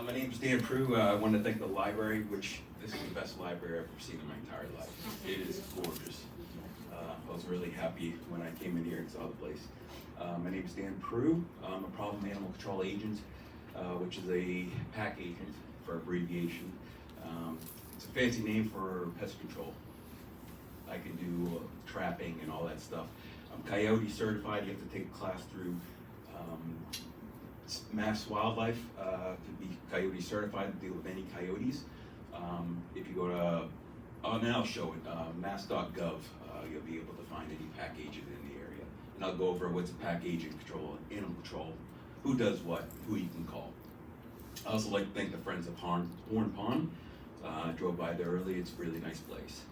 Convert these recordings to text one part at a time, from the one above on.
My name is Dan Proulx. I want to thank the library, which this is the best library I've ever seen in my entire life. It is gorgeous. I was really happy when I came in here and saw the place. My name is Dan Proulx. I'm a problem animal control agent, which is a pack agent for abbreviation. It's a fancy name for pest control. I can do trapping and all that stuff. I'm Coyote certified. You have to take a class through Mass Wildlife to be Coyote certified to deal with any coyotes. If you go to, now I'll show it, mass.gov, you'll be able to find any pack agent in the area. And I'll go over what's a pack agent control, animal control, who does what, who you can call. I also like to thank the friends of Horn Pond. I drove by there early. It's a really nice place.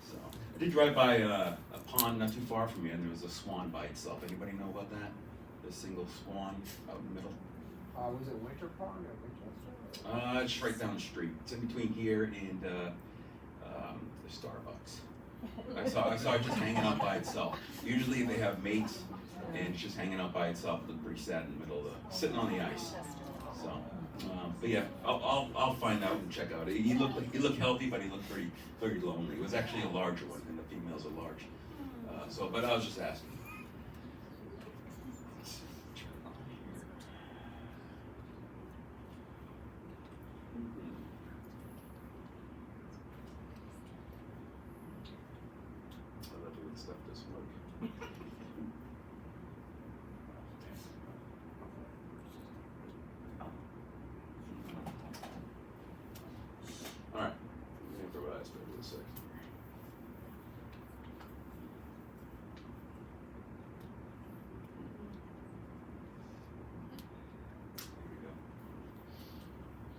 So I did drive by a pond not too far from here, and there was a swan by itself. Anybody know about that? The single swan out in the middle. Was it Winter Pond or Winchester? It's right down the street. It's in between here and the Starbucks. I saw it just hanging out by itself. Usually they have mates, and it's just hanging out by itself. It looked pretty sad in the middle of sitting on the ice. So, but yeah, I'll find out and check out. He looked healthy, but he looked very lonely. It was actually a larger one, and the females are large. But I was just asking. Stuff doesn't work. All right, let me improvise for a second.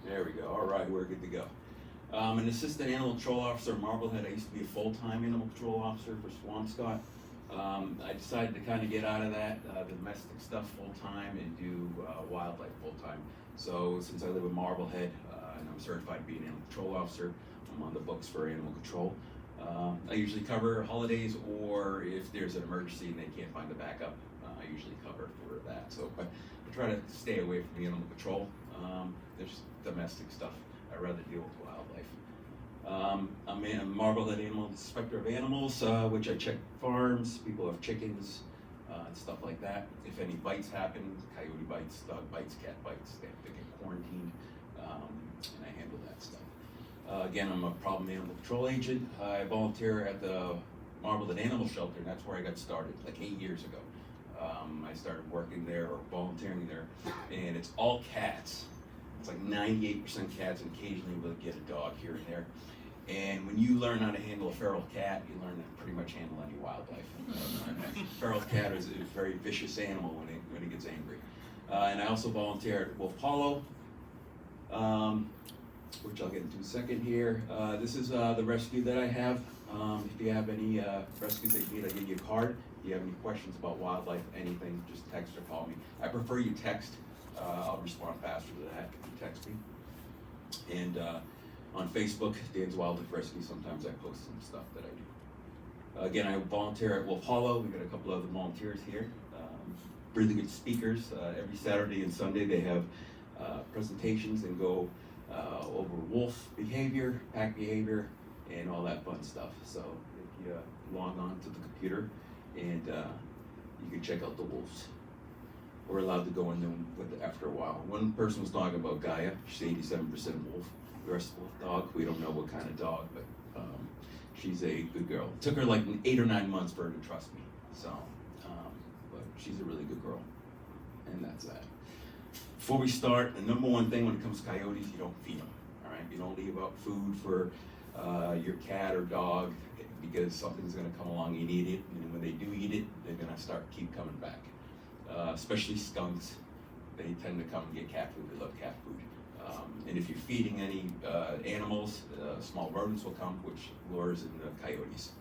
There we go. All right, we're good to go. I'm an assistant animal control officer at Marblehead. I used to be a full-time animal control officer for Swampscott. I decided to kind of get out of that, the domestic stuff full-time, and do wildlife full-time. So since I live in Marblehead and I'm certified to be an animal control officer, I'm on the books for animal control. I usually cover holidays, or if there's an emergency and they can't find a backup, I usually cover for that. So I try to stay away from the animal control. There's domestic stuff. I'd rather deal with wildlife. I'm a Marblehead Animal Inspector of Animals, which I check farms, people have chickens, and stuff like that. If any bites happen, coyote bites, dog bites, cat bites, they have to get quarantined, and I handle that stuff. Again, I'm a problem animal control agent. I volunteer at the Marblehead Animal Shelter, and that's where I got started, like 8 years ago. I started working there, or volunteering there, and it's all cats. It's like 98% cats, and occasionally we'll get a dog here and there. And when you learn how to handle a feral cat, you learn to pretty much handle any wildlife. Feral cat is a very vicious animal when it gets angry. And I also volunteer at Wolf Hollow, which I'll get into in a second here. This is the rescue that I have. If you have any rescues that you need, I'll give you a card. If you have any questions about wildlife, anything, just text or call me. I prefer you text. I'll respond faster to that if you text me. And on Facebook, Dan's Wildlife Rescue, sometimes I post some stuff that I do. Again, I volunteer at Wolf Hollow. We've got a couple other volunteers here. Really good speakers. Every Saturday and Sunday they have presentations and go over wolf behavior, pack behavior, and all that fun stuff. So if you log on to the computer and you can check out the wolves. We're allowed to go in them after a while. One person was talking about Gaia. She's 87% wolf. The rest wolf dog. We don't know what kind of dog, but she's a good girl. It took her like 8 or 9 months for her to trust me. So, but she's a really good girl, and that's that. Before we start, the number one thing when it comes to coyotes, you don't feed them. All right, you don't leave out food for your cat or dog because something's going to come along and eat it, and when they do eat it, they're going to keep coming back. Especially skunks, they tend to come and get cat food. They love cat food. And if you're feeding any animals, small rodents will come, which lures in the coyotes.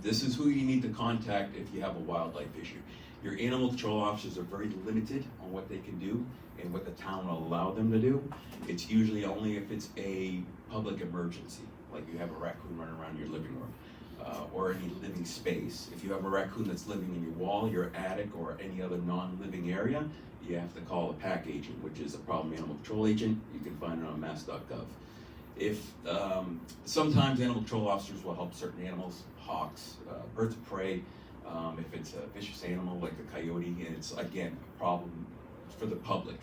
This is who you need to contact if you have a wildlife issue. Your animal control officers are very limited on what they can do and what the town will allow them to do. It's usually only if it's a public emergency, like you have a raccoon running around your living room. or any living space. If you have a raccoon that's living in your wall, your attic, or any other non-living area, you have to call a PAC agent, which is a problem animal control agent. You can find it on mass.gov. If sometimes animal control officers will help certain animals, hawks, birds of prey. If it's a vicious animal like a coyote, it's again a problem for the public,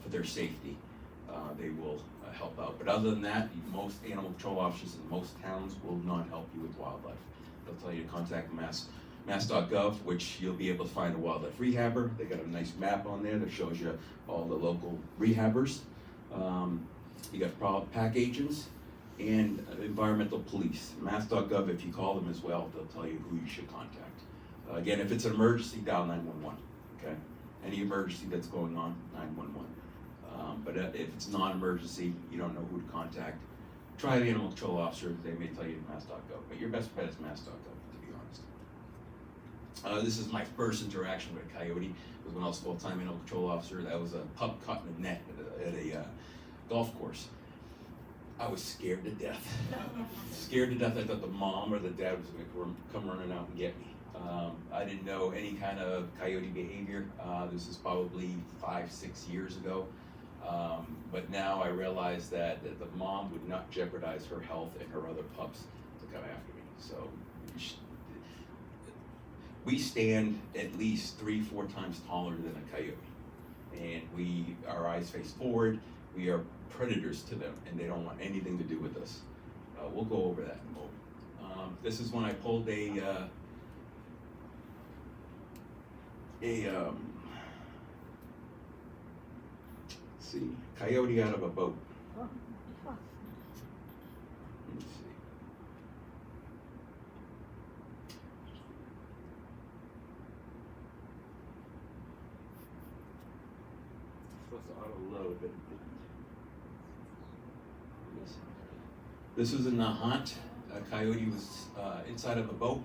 for their safety. They will help out. But other than that, most animal control officers in most towns will not help you with wildlife. They'll tell you to contact mass.gov, which you'll be able to find a wildlife rehabber. They got a nice map on there that shows you all the local rehabbers. You got PAC agents and environmental police. Mass.gov, if you call them as well, they'll tell you who you should contact. Again, if it's an emergency, dial 911, okay? Any emergency that's going on, 911. But if it's non-emergency, you don't know who to contact, try the animal control officer. They may tell you mass.gov, but your best bet is mass.gov, to be honest. This is my first interaction with a coyote. It was when I was full-time animal control officer. That was a pup caught in a net at a golf course. I was scared to death. Scared to death. I thought the mom or the dad was going to come running out and get me. I didn't know any kind of coyote behavior. This is probably 5-6 years ago. But now I realize that the mom would not jeopardize her health and her other pups to come after me. So we stand at least 3-4 times taller than a coyote. And our eyes face forward. We are predators to them, and they don't want anything to do with us. We'll go over that in a moment. This is when I pulled coyote out of a boat. Let me see. Supposed to auto load, but this was in the hunt. A coyote was inside of a boat.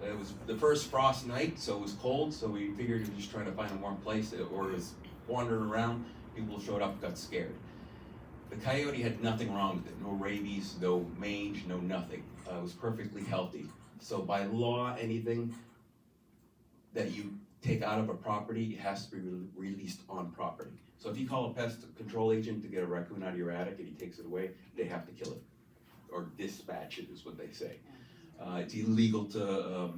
It was the first frost night, so it was cold, so we figured he was just trying to find a warm place, or was wandering around. People showed up, got scared. The coyote had nothing wrong with it. No rabies, no mange, no nothing. It was perfectly healthy. So by law, anything that you take out of a property, it has to be released on property. So if you call a pest control agent to get a raccoon out of your attic and he takes it away, they have to kill it. Or dispatch it is what they say. It's illegal to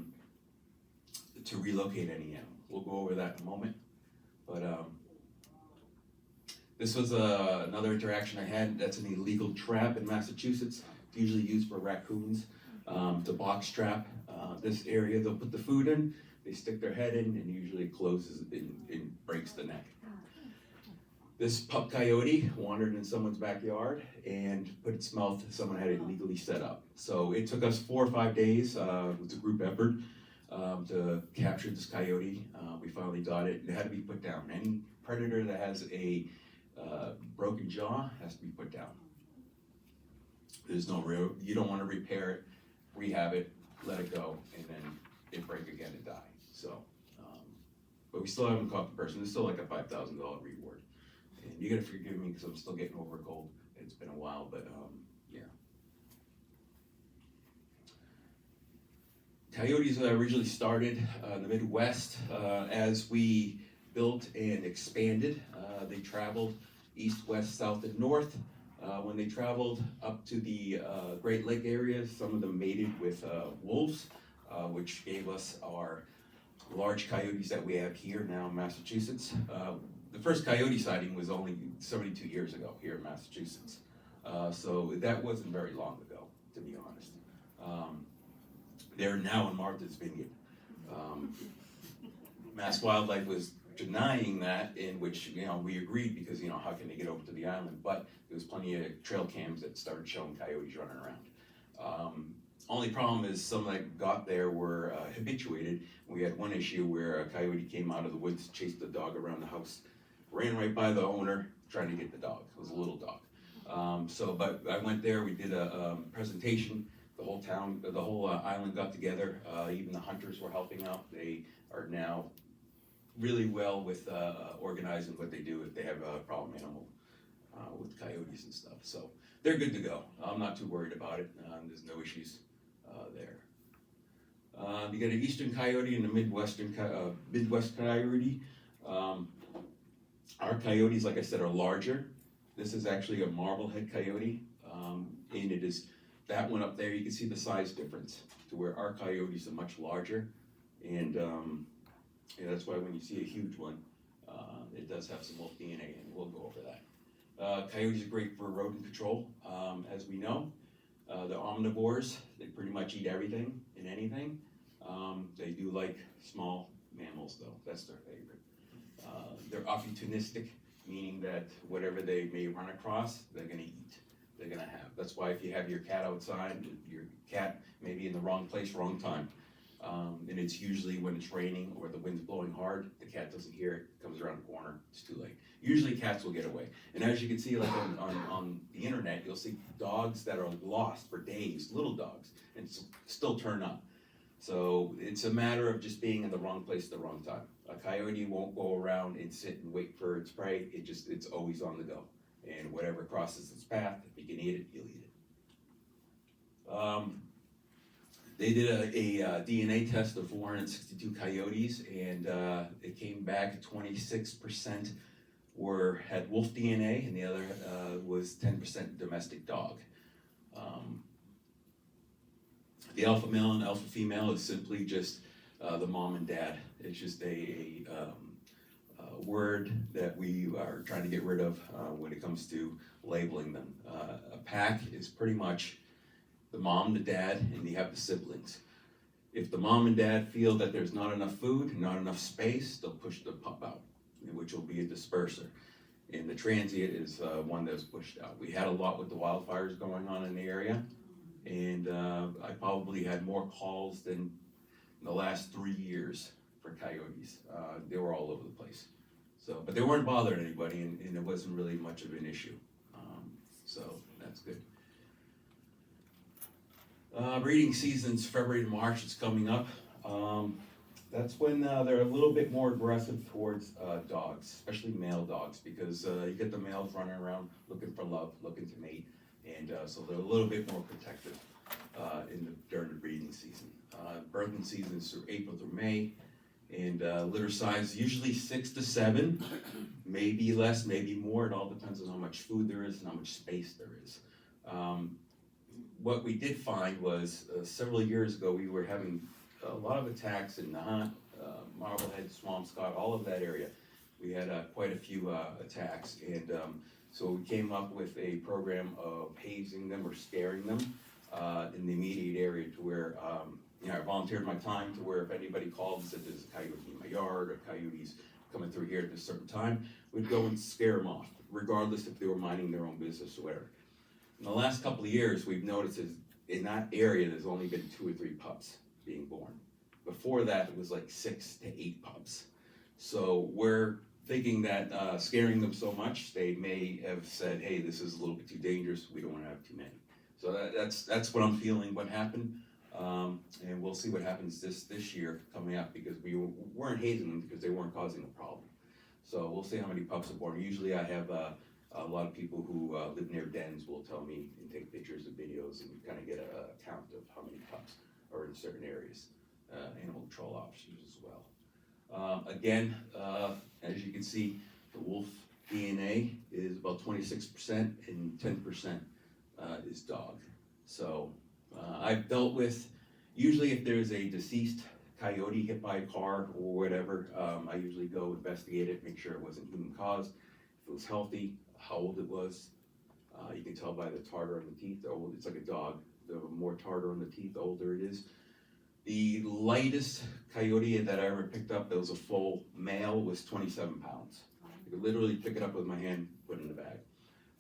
relocate any animal. We'll go over that in a moment. But this was another interaction I had. That's an illegal trap in Massachusetts. It's usually used for raccoons to box trap. This area, they'll put the food in, they stick their head in, and usually it closes and breaks the neck. This pup coyote wandered in someone's backyard and put its mouth, someone had it illegally set up. So it took us 4 or 5 days, with a group effort, to capture this coyote. We finally got it. It had to be put down. Any predator that has a broken jaw has to be put down. There's no real, you don't want to repair it, rehab it, let it go, and then it break again and die. So, but we still haven't caught the person. It's still like a $5,000 reward. And you gotta forgive me because I'm still getting over a cold. It's been a while, but yeah. Coyotes originally started in the Midwest. As we built and expanded, they traveled east, west, south, and north. When they traveled up to the Great Lake area, some of them mated with wolves, which gave us our large coyotes that we have here now in Massachusetts. The first coyote sighting was only 72 years ago here in Massachusetts. So that wasn't very long ago, to be honest. They're now in Martha's Vineyard. Mass Wildlife was denying that, in which, we agreed because, how can they get over to the island? But there was plenty of trail cams that started showing coyotes running around. Only problem is some that got there were habituated. We had one issue where a coyote came out of the woods, chased the dog around the house, ran right by the owner, trying to get the dog. It was a little dog. But I went there, we did a presentation, the whole town, the whole island got together, even the hunters were helping out. They are now really well with organizing what they do if they have a problem animal with coyotes and stuff. So they're good to go. I'm not too worried about it. There's no issues there. You got an Eastern Coyote and a Midwest Coyote. Um, our coyotes, like I said, are larger. This is actually a Marblehead Coyote, and it is that one up there. You can see the size difference to where our coyotes are much larger, and yeah, that's why when you see a huge one, it does have some wolf DNA, and we'll go over that. Coyotes are great for rodent control, as we know. They're omnivores. They pretty much eat everything and anything. They do like small mammals, though. That's their favorite. They're opportunistic, meaning that whatever they may run across, they're gonna eat. They're gonna have. That's why if you have your cat outside, your cat may be in the wrong place, wrong time. And it's usually when it's raining or the wind's blowing hard, the cat doesn't hear it, comes around the corner, it's too late. Usually cats will get away. And as you can see, like on the internet, you'll see dogs that are lost for days, little dogs, and still turn up. So it's a matter of just being in the wrong place at the wrong time. A coyote won't go around and sit and wait for its prey. It's always on the go. And whatever crosses its path, if you can eat it, you'll eat it. They did a DNA test of 462 coyotes, and it came back 26% had wolf DNA, and the other was 10% domestic dog. The alpha male and alpha female is simply just the mom and dad. It's just a word that we are trying to get rid of when it comes to labeling them. A pack is pretty much the mom, the dad, and you have the siblings. If the mom and dad feel that there's not enough food, not enough space, they'll push the pup out, which will be a disperser. And the transient is one that's pushed out. We had a lot with the wildfires going on in the area, and I probably had more calls than in the last 3 years for coyotes. They were all over the place. So, but they weren't bothering anybody, and it wasn't really much of an issue. So that's good. Breeding season's February to March. It's coming up. That's when they're a little bit more aggressive towards dogs, especially male dogs, because you get the males running around looking for love, looking to mate, and so they're a little bit more protective during the breeding season. Birthing season is through April through May, and litter size usually 6 to 7, maybe less, maybe more. It all depends on how much food there is and how much space there is. What we did find was several years ago we were having a lot of attacks in Nahant, Marblehead, Swampscott, all of that area. We had quite a few attacks, and so we came up with a program of hazing them or scaring them in the immediate area to where I volunteered my time to where if anybody called and said there's a coyote in my yard or coyotes coming through here at a certain time, we'd go and scare them off, regardless if they were minding their own business or whatever. In the last couple of years, we've noticed in that area, there's only been 2 or 3 pups being born. Before that, it was like 6 to 8 pups. So we're thinking that scaring them so much, they may have said, hey, this is a little bit too dangerous, we don't want to have too many. So that's what I'm feeling what happened. And we'll see what happens this year coming up, because we weren't hazing them because they weren't causing a problem. So we'll see how many pups are born. Usually I have a lot of people who live near dens will tell me and take pictures and videos and kind of get a count of how many pups are in certain areas. Animal control officers as well. Again, as you can see, the wolf DNA is about 26% and 10% is dog. So I've dealt with, usually if there's a deceased coyote hit by a car or whatever, I usually go investigate it, make sure it wasn't human caused. If it was healthy, how old it was. You can tell by the tartar on the teeth. It's like a dog. The more tartar on the teeth, the older it is. The lightest coyote that I ever picked up that was a full male was 27 pounds. I could literally pick it up with my hand, put it in the bag.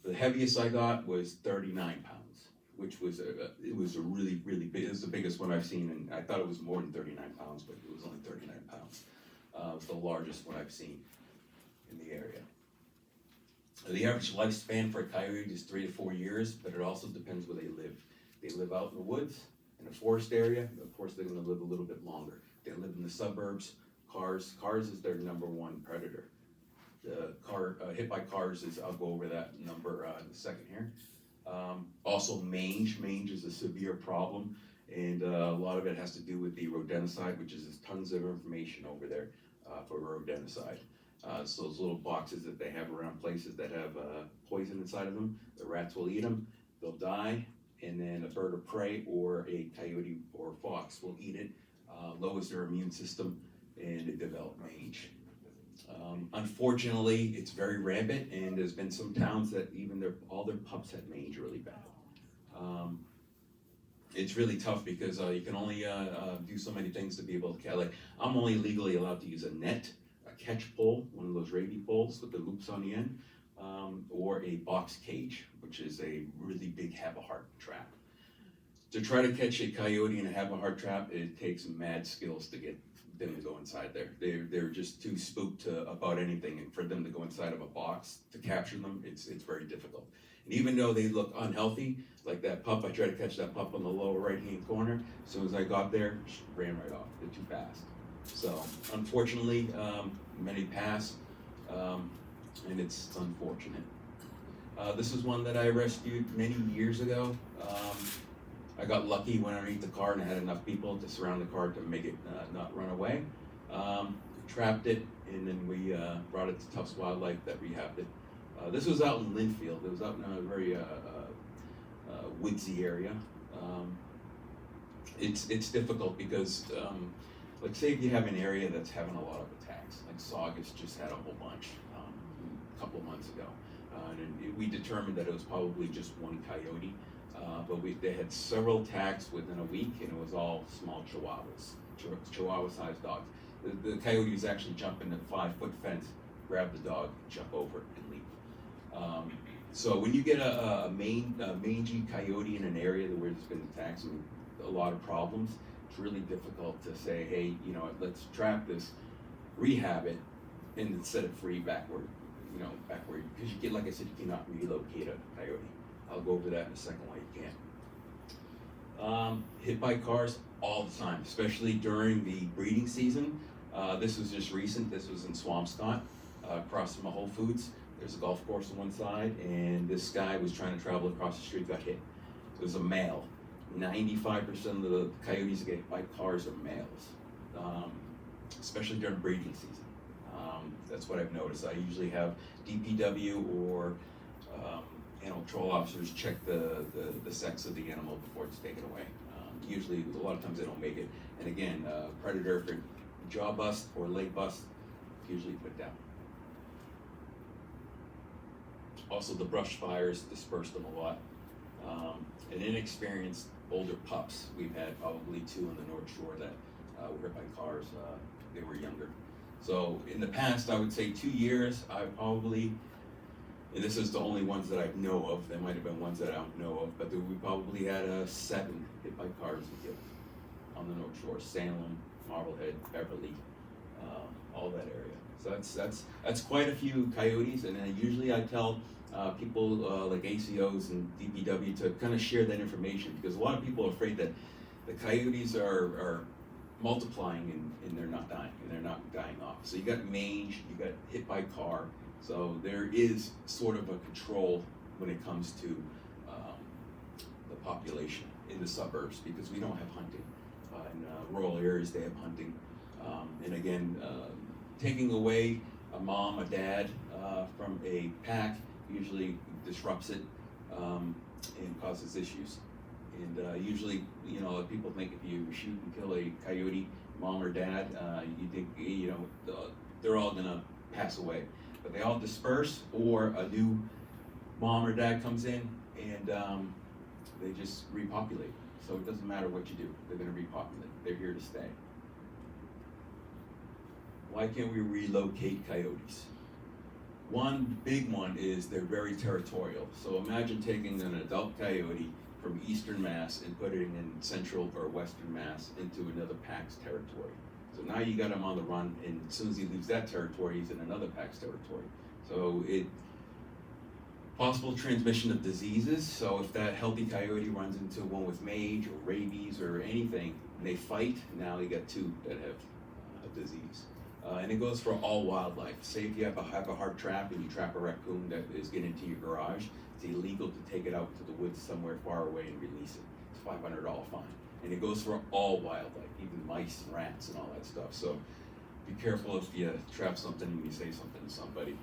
The heaviest I got was 39 pounds, which was it was a really, really big. It was the biggest one I've seen, and I thought it was more than 39 pounds, but it was only 39 pounds. It was the largest one I've seen in the area. The average lifespan for a coyote is 3 to 4 years, but it also depends where they live. If they live out in the woods, in a forest area, of course they're going to live a little bit longer. If they live in the suburbs, cars is their #1 predator. The car hit by cars is, I'll go over that number in a second here. Also mange is a severe problem, And a lot of it has to do with the rodenticide, which is there's tons of information over there for rodenticide. So those little boxes that they have around places that have poison inside of them, the rats will eat them, they'll die, and then a bird of prey or a coyote or fox will eat it, lowers their immune system, and they develop mange. Unfortunately, it's very rampant, and there's been some towns that even all their pups had mange really bad. It's really tough because you can only do so many things to be able to catch. Like, I'm only legally allowed to use a net, a catch pole, one of those rabies poles with the loops on the end, or a box cage, which is a really big have-a-heart trap. To try to catch a coyote in a have-a-heart trap, it takes mad skills to get them to go inside there. They're just too spooked about anything, and for them to go inside of a box to capture them, it's very difficult. And even though they look unhealthy, like that pup, I tried to catch that pup on the lower right-hand corner. As soon as I got there, she ran right off. They're too fast. So unfortunately, many pass, and it's unfortunate. This is one that I rescued many years ago. I got lucky when underneath the car and I had enough people to surround the car to make it not run away. Trapped it, and then we brought it to Tufts Wildlife that rehabbed it. This was out in Linfield. It was out in a very woodsy area. It's difficult because, like, say if you have an area that's having a lot of attacks, like Saugus just had a whole bunch a couple of months ago. And we determined that it was probably just one coyote, but they had several attacks within a week, and it was all small chihuahuas, chihuahua-sized dogs. The coyote was actually jumping the 5-foot fence, grab the dog, jump over it, and leave. So when you get a mangy coyote in an area where there's been attacks and a lot of problems, it's really difficult to say, hey, you know, let's trap this, rehab it, and set it free backward, because you get, like I said, you cannot relocate a coyote. I'll go over that in a second why you can't. Hit by cars all the time, especially during the breeding season. This was just recent. This was in Swampscott, across from a Whole Foods. There's a golf course on one side, and this guy was trying to travel across the street, got hit. It was a male. 95% of the coyotes that get hit by cars are males, especially during breeding season. That's what I've noticed. I usually have DPW or animal control officers check the sex of the animal before it's taken away. Usually, a lot of times they don't make it. And again, predator for jaw bust or leg bust, usually put down. Also, the brush fires dispersed them a lot. And inexperienced older pups. We've had probably 2 on the North Shore that were hit by cars. They were younger. So in the past, I would say 2 years, I probably, and this is the only ones that I know of. There might have been ones that I don't know of, but we probably had 7 hit by cars and killed on the North Shore, Salem, Marblehead, Beverly, all that area. So that's quite a few coyotes, and then usually I tell people like ACOs and DPW to kind of share that information, because a lot of people are afraid that the coyotes are multiplying and they're not dying, and they're not dying off. So you got mange, you got hit by car, so there is sort of a control when it comes to the population in the suburbs, because we don't have hunting. In rural areas they have hunting, and again, taking away a mom, a dad from a pack usually disrupts it and causes issues. And usually, people think if you shoot and kill a coyote, mom or dad, you think, they're all gonna pass away. But they all disperse, or a new mom or dad comes in and they just repopulate. So it doesn't matter what you do, they're gonna repopulate. They're here to stay. Why can't we relocate coyotes? One big one is they're very territorial. So imagine taking an adult coyote from Eastern Mass and putting it in Central or Western Mass into another pack's territory. So now you got him on the run, and as soon as he leaves that territory, he's in another pack's territory. So possible transmission of diseases. So if that healthy coyote runs into one with mange or rabies or anything, and they fight, now you got 2 that have a disease. And it goes for all wildlife. Say if you have a hard trap and you trap a raccoon that is getting into your garage, it's illegal to take it out to the woods somewhere far away and release it. It's a $500 fine. and it goes for all wildlife, even mice and rats and all that stuff. So be careful if you trap something and you say something to somebody.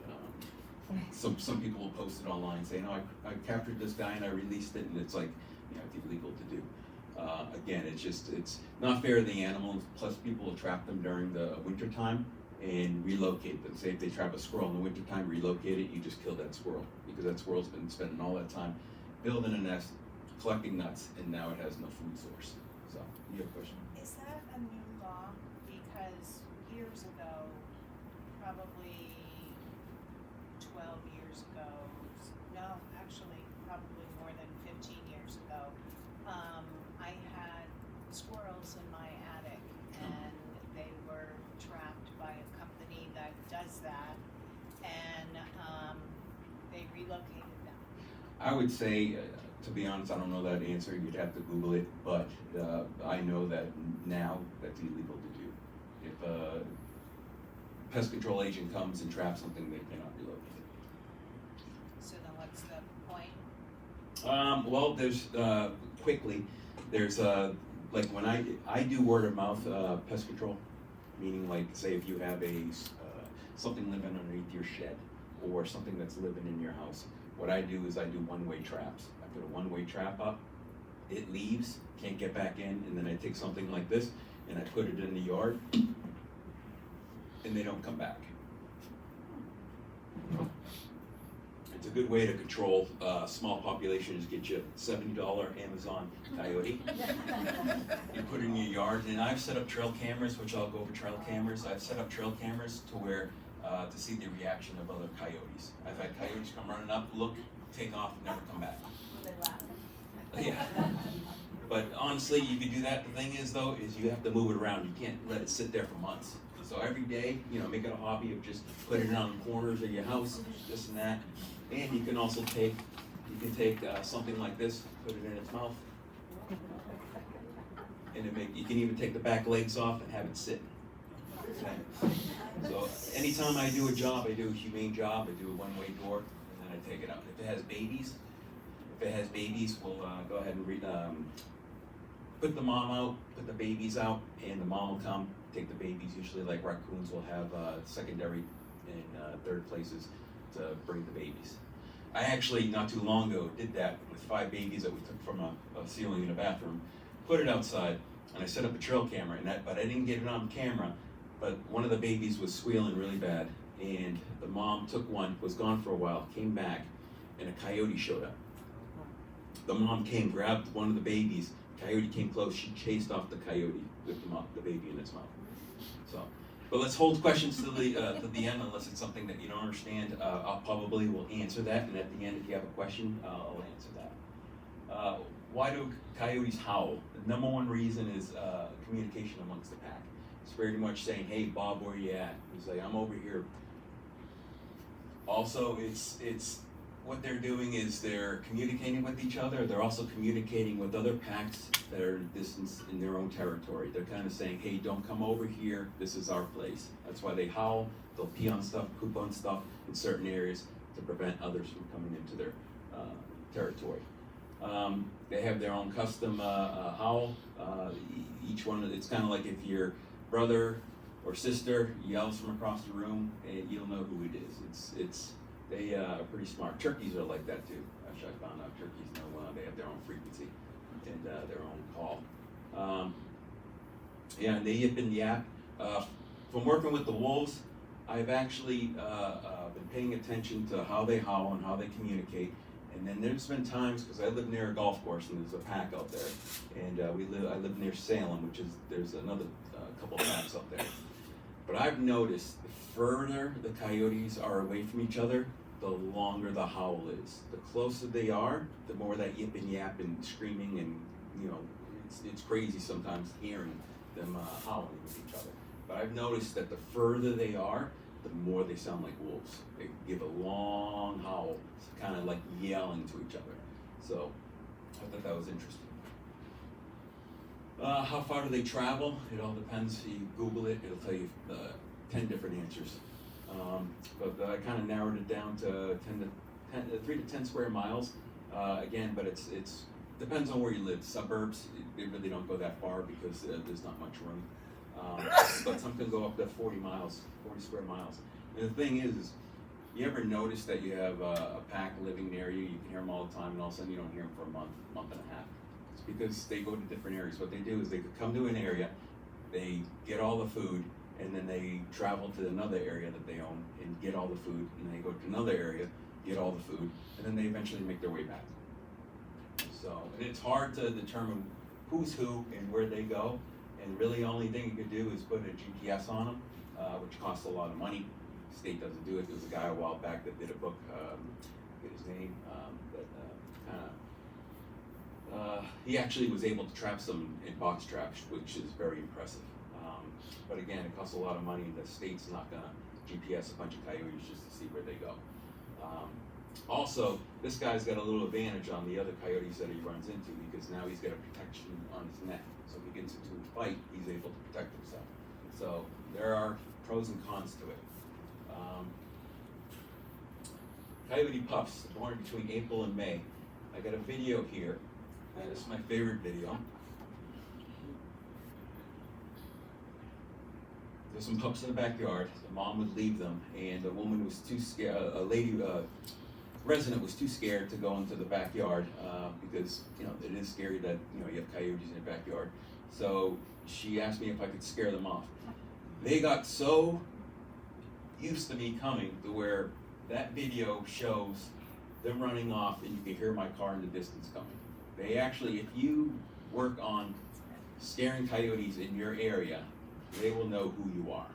Some people will post it online saying, "Oh, I captured this guy and I released it," and it's like, it's illegal to do. Again, it's not fair to the animals. Plus, people will trap them during the winter time and relocate them. Say if they trap a squirrel in the winter time, relocate it, you just kill that squirrel because that squirrel's been spending all that time building a nest, collecting nuts, and now it has no food source. So, you have a question? Is that a new law? Because years ago, probably 12 years ago, no, actually, probably more than 15 years ago, I had squirrels in my attic, and they were trapped by a company that does that, and they relocated them. I would say, to be honest, I don't know that answer. You'd have to Google it, but I know that now that's illegal to do. If a pest control agent comes and traps something, they cannot relocate it. So then what's the point? Well, there's like when I do word of mouth pest control, meaning like say if you have something living underneath your shed or something that's living in your house, what I do is I do one-way traps. I put a one-way trap up, it leaves, can't get back in, and then I take something like this and I put it in the yard, and they don't come back. It's a good way to control small populations. Get you a $70 Amazon coyote. You put it in your yard, and I've set up trail cameras, which I'll go over trail cameras. I've set up trail cameras to where to see the reaction of other coyotes. I've had coyotes come running up, look, take off, and never come back. Yeah. But honestly, you can do that. The thing is, though, is you have to move it around. You can't let it sit there for months. So every day, make it a hobby of just putting it on the corners of your house, this and that. And you can also take something like this, put it in its mouth, and you can even take the back legs off and have it sit. Okay. So anytime I do a job, I do a humane job, I do a one-way door, and then I take it out. If it has babies, we'll go ahead and put the mom out, put the babies out, and the mom will come, take the babies. Usually, like raccoons, will have secondary and third places to bring the babies. I actually, not too long ago, did that with 5 babies that we took from a ceiling in a bathroom, put it outside, and I set up a trail camera, but I didn't get it on camera, but one of the babies was squealing really bad, and the mom took one, was gone for a while, came back, and a coyote showed up. The mom came, grabbed one of the babies, coyote came close, she chased off the coyote with the baby in its mouth. So, but let's hold questions to the end, unless it's something that you don't understand. I'll probably will answer that, and at the end, if you have a question, I'll answer that. Why do coyotes howl? The number one reason is communication amongst the pack. It's very much saying, "Hey, Bob, where you at?" He's like, "I'm over here." Also, it's what they're doing is they're communicating with each other. They're also communicating with other packs that are distance in their own territory. They're kind of saying, "Hey, don't come over here. This is our place." That's why they howl. They'll pee on stuff, poop on stuff in certain areas to prevent others from coming into their territory. They have their own custom howl. Each one, it's kind of like if your brother or sister yells from across the room, and you'll know who it is. They are pretty smart. Turkeys are like that too. Actually, I found out turkeys know they have their own frequency and their own call. And they yip and yap. From working with the wolves, I've actually been paying attention to how they howl and how they communicate. And then there's been times, because I live near a golf course and there's a pack out there, and I live near Salem, there's another couple packs up there. But I've noticed the further the coyotes are away from each other, the longer the howl is. The closer they are, the more that yip and yap and screaming, and it's crazy sometimes hearing them howling with each other. But I've noticed that the further they are, the more they sound like wolves. They give a long howl, kind of like yelling to each other. So I thought that was interesting. How far do they travel? It all depends. You Google it, it'll tell you 10 different answers. But I kind of narrowed it down to 3 to 10 square miles. Again, but it's Depends on where you live. Suburbs, they really don't go that far because there's not much room. But some can go up to 40 miles, 40 square miles. And the thing is you ever notice that you have a pack living near you, you can hear them all the time, and all of a sudden you don't hear them for a month, month and a half? It's because they go to different areas. What they do is they could come to an area, they get all the food, and then they travel to another area that they own and get all the food, and they go to another area, get all the food, and then they eventually make their way back. So, and it's hard to determine who's who and where they go, and really the only thing you could do is put a GPS on them, which costs a lot of money. The state doesn't do it. There was a guy a while back that did a book, I forget his name, he actually was able to trap some in box traps, which is very impressive. But again, it costs a lot of money. The state's not gonna GPS a bunch of coyotes just to see where they go. Also, this guy's got a little advantage on the other coyotes that he runs into because now he's got a protection on his neck. So if he gets into a fight, he's able to protect himself. So there are pros and cons to it. Coyote pups, born between April and May. I got a video here, and this is my favorite video. There's some pups in the backyard. The mom would leave them, and the woman was too scared. Resident was too scared to go into the backyard because it is scary that you have coyotes in your backyard. So she asked me if I could scare them off. They got so used to me coming to where that video shows them running off, and you can hear my car in the distance coming. They actually, if you work on scaring coyotes in your area, they will know who you are.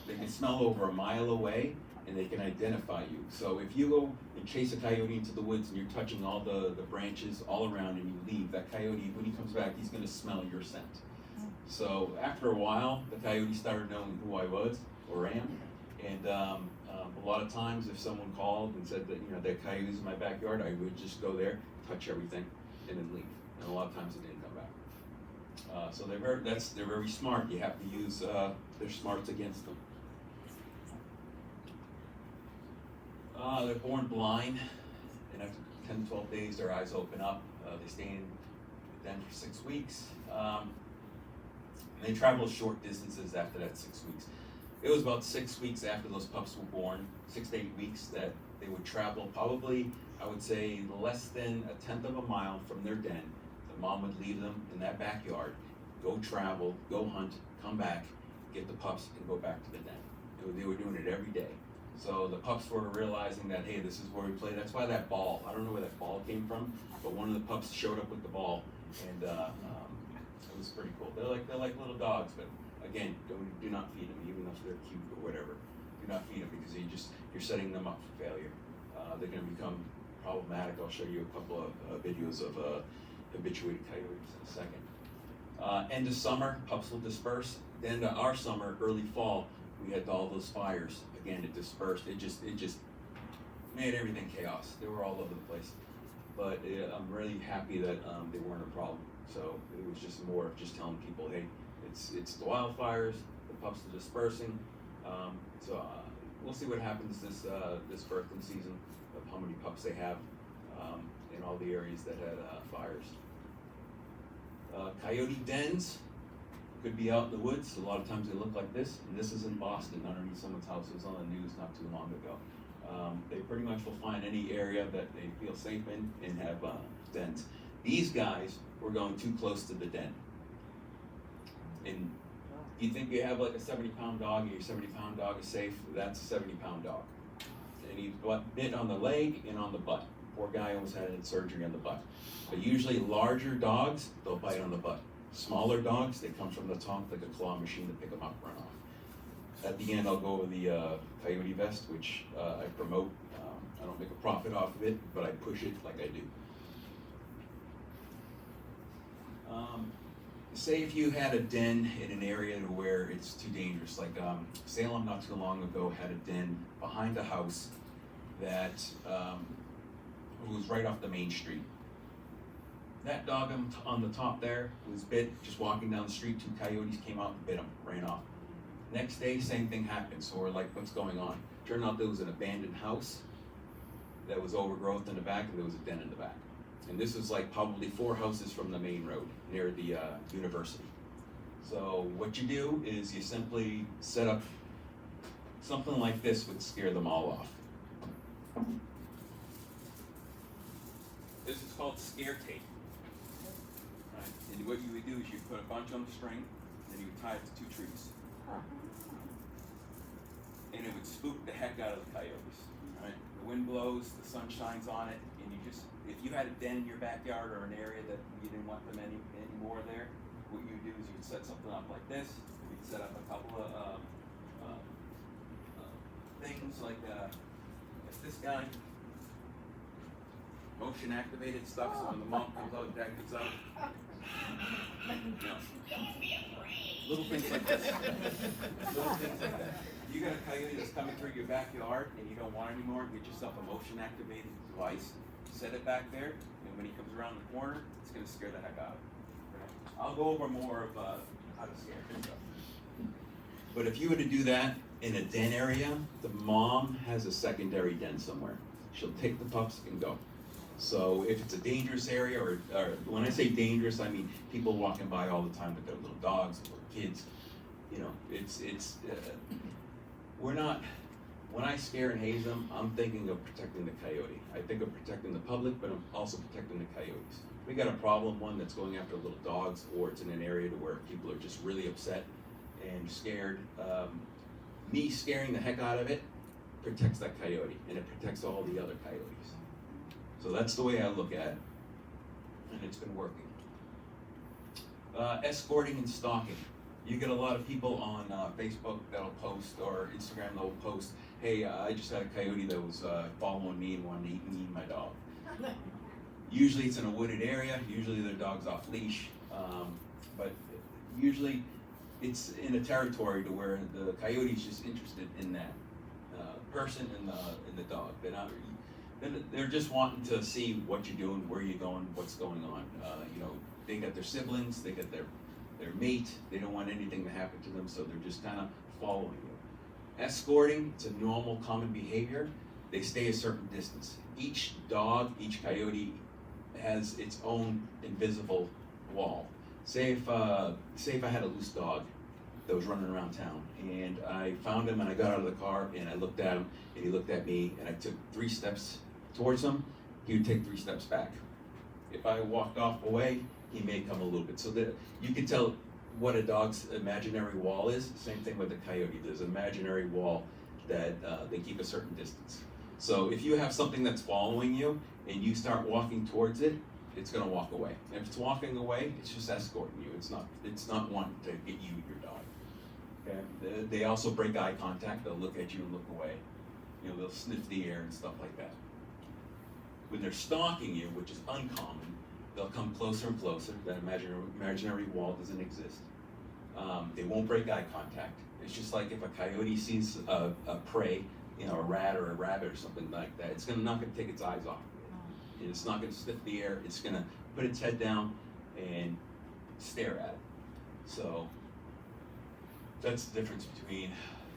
They can smell over a mile away, and they can identify you. So if you go and chase a coyote into the woods and you're touching all the branches all around and you leave, that coyote, when he comes back, he's gonna smell your scent. So after a while, the coyote started knowing who I was or am. And a lot of times if someone called and said that there are coyotes in my backyard, I would just go there, touch everything, and then leave. And a lot of times it didn't come back. So they're very smart. You have to use their smarts against them. They're born blind, and after 10 to 12 days, their eyes open up. They stay in the den for 6 weeks. And they travel short distances after that 6 weeks. It was about 6 weeks after those pups were born, 6 to 8 weeks, that they would travel probably, I would say, less than 1/10 of a mile from their den. The mom would leave them in that backyard, go travel, go hunt, come back, get the pups, and go back to the den. They were doing it every day. So the pups were realizing that, hey, this is where we play. That's why that ball, I don't know where that ball came from, but one of the pups showed up with the ball, and it was pretty cool. They're like little dogs, but again, do not feed them, even if they're cute or whatever. Do not feed them because you're setting them up for failure. They're going to become problematic. I'll show you a couple of videos of habituated coyotes in a second. End of summer, pups will disperse. Then our summer, early fall, we had all those fires. Again, it dispersed. It just made everything chaos. They were all over the place. But I'm really happy that they weren't a problem. So it was just more of just telling people, hey, it's the wildfires, the pups are dispersing. So we'll see what happens this birthing season of how many pups they have in all the areas that had fires. Coyote dens could be out in the woods. A lot of times they look like this, and this is in Boston, underneath someone's house. It was on the news not too long ago. They pretty much will find any area that they feel safe in and have dens. These guys were going too close to the den. And you think you have like a 70-pound dog, and your 70-pound dog is safe, that's a 70-pound dog. And he bit on the leg and on the butt. Poor guy almost had surgery on the butt. But usually larger dogs, they'll bite on the butt. Smaller dogs, they come from the top like a claw machine to pick them up and run off. At the end, I'll go over the coyote vest, which I promote. I don't make a profit off of it, but I push it like I do. Say if you had a den in an area where it's too dangerous, like Salem not too long ago had a den behind a house that was right off the main street. That dog on the top there was bit just walking down the street. 2 coyotes came out and bit him, ran off. Next day, same thing happened. So we're like, what's going on? Turned out there was an abandoned house that was overgrowth in the back, and there was a den in the back. And this was like probably 4 houses from the main road near the university. So what you do is you simply set up something like this would scare them all off. This is called scare tape. Right. And what you would do is you put a bunch on the string, and you would tie it to 2 trees. And it would spook the heck out of the coyotes. Right? The wind blows, the sun shines on it, and you just, if you had a den in your backyard or an area that you didn't want them anymore there, what you would do is you would set something up like this. You'd set up a couple of things like this guy. Motion activated stuff, so when the mom comes out, dad comes out. Little things like this. Little things like that. You got a coyote that's coming through your backyard and you don't want it anymore, get yourself a motion activated device, set it back there, and when he comes around the corner, it's gonna scare the heck out of him. Okay? I'll go over more of how to scare him. But if you were to do that in a den area, the mom has a secondary den somewhere. She'll take the pups and go. So if it's a dangerous area, or when I say dangerous, I mean people walking by all the time with their little dogs, little kids, you know, we're not, when I scare and haze them, I'm thinking of protecting the coyote. I think of protecting the public, but I'm also protecting the coyotes. We got a problem, one that's going after little dogs, or it's in an area to where people are just really upset and scared. Me scaring the heck out of it protects that coyote, and it protects all the other coyotes. So that's the way I look at it, and it's been working. Escorting and stalking. You get a lot of people on Facebook that'll post, or Instagram that'll post, hey, I just had a coyote that was following me and wanted to eat me and my dog. Usually it's in a wooded area, usually their dog's off leash, but usually it's in a territory to where the coyote's just interested in that person and the dog. They're just wanting to see what you're doing, where you're going, what's going on. You know, they got their siblings, they got their mate, they don't want anything to happen to them, so they're just kind of following you. Escorting, it's a normal, common behavior. They stay a certain distance. Each dog, each coyote has its own invisible wall. Say if I had a loose dog that was running around town, and I found him and I got out of the car and I looked at him and he looked at me and I took 3 steps towards him, he would take 3 steps back. If I walked off away, he may come a little bit. So that you can tell what a dog's imaginary wall is. Same thing with the coyote. There's an imaginary wall that they keep a certain distance. So if you have something that's following you and you start walking towards it, it's gonna walk away. And if it's walking away, it's just escorting you. It's not wanting to get you and your dog. Okay? They also break eye contact. They'll look at you and look away. You know, they'll sniff the air and stuff like that. When they're stalking you, which is uncommon, they'll come closer and closer. That imaginary wall doesn't exist. They won't break eye contact. It's just like if a coyote sees a prey, you know, a rat or a rabbit or something like that, it's not gonna take its eyes off. It's not gonna sniff the air. It's gonna put its head down and stare at it. So that's the difference between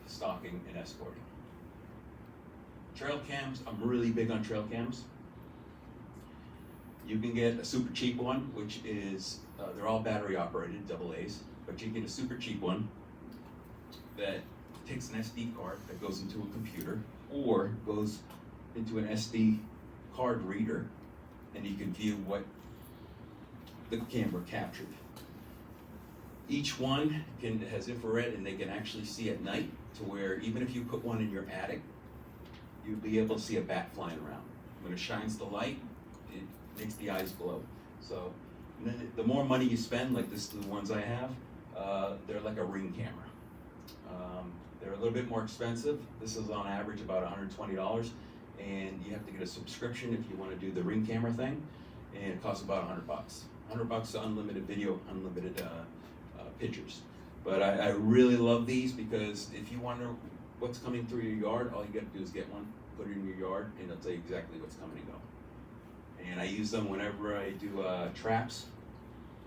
stalking and escorting. Trail cams, I'm really big on trail cams. You can get a super cheap one, which is, they're all battery operated, AA's, but you can get a super cheap one that takes an SD card that goes into a computer or goes into an SD card reader, and you can view what the camera captured. Each one has infrared, and they can actually see at night, to where even if you put one in your attic, you'll be able to see a bat flying around. When it shines the light, it makes the eyes glow. So the more money you spend, like this, the ones I have, they're like a Ring camera. They're a little bit more expensive. This is on average about $120, and you have to get a subscription if you want to do the Ring camera thing, and it costs about $100. $100 unlimited video, unlimited pictures. But I really love these, because if you wonder what's coming through your yard, all you got to do is get one, put it in your yard, and it'll tell you exactly what's coming and going. And I use them whenever I do traps,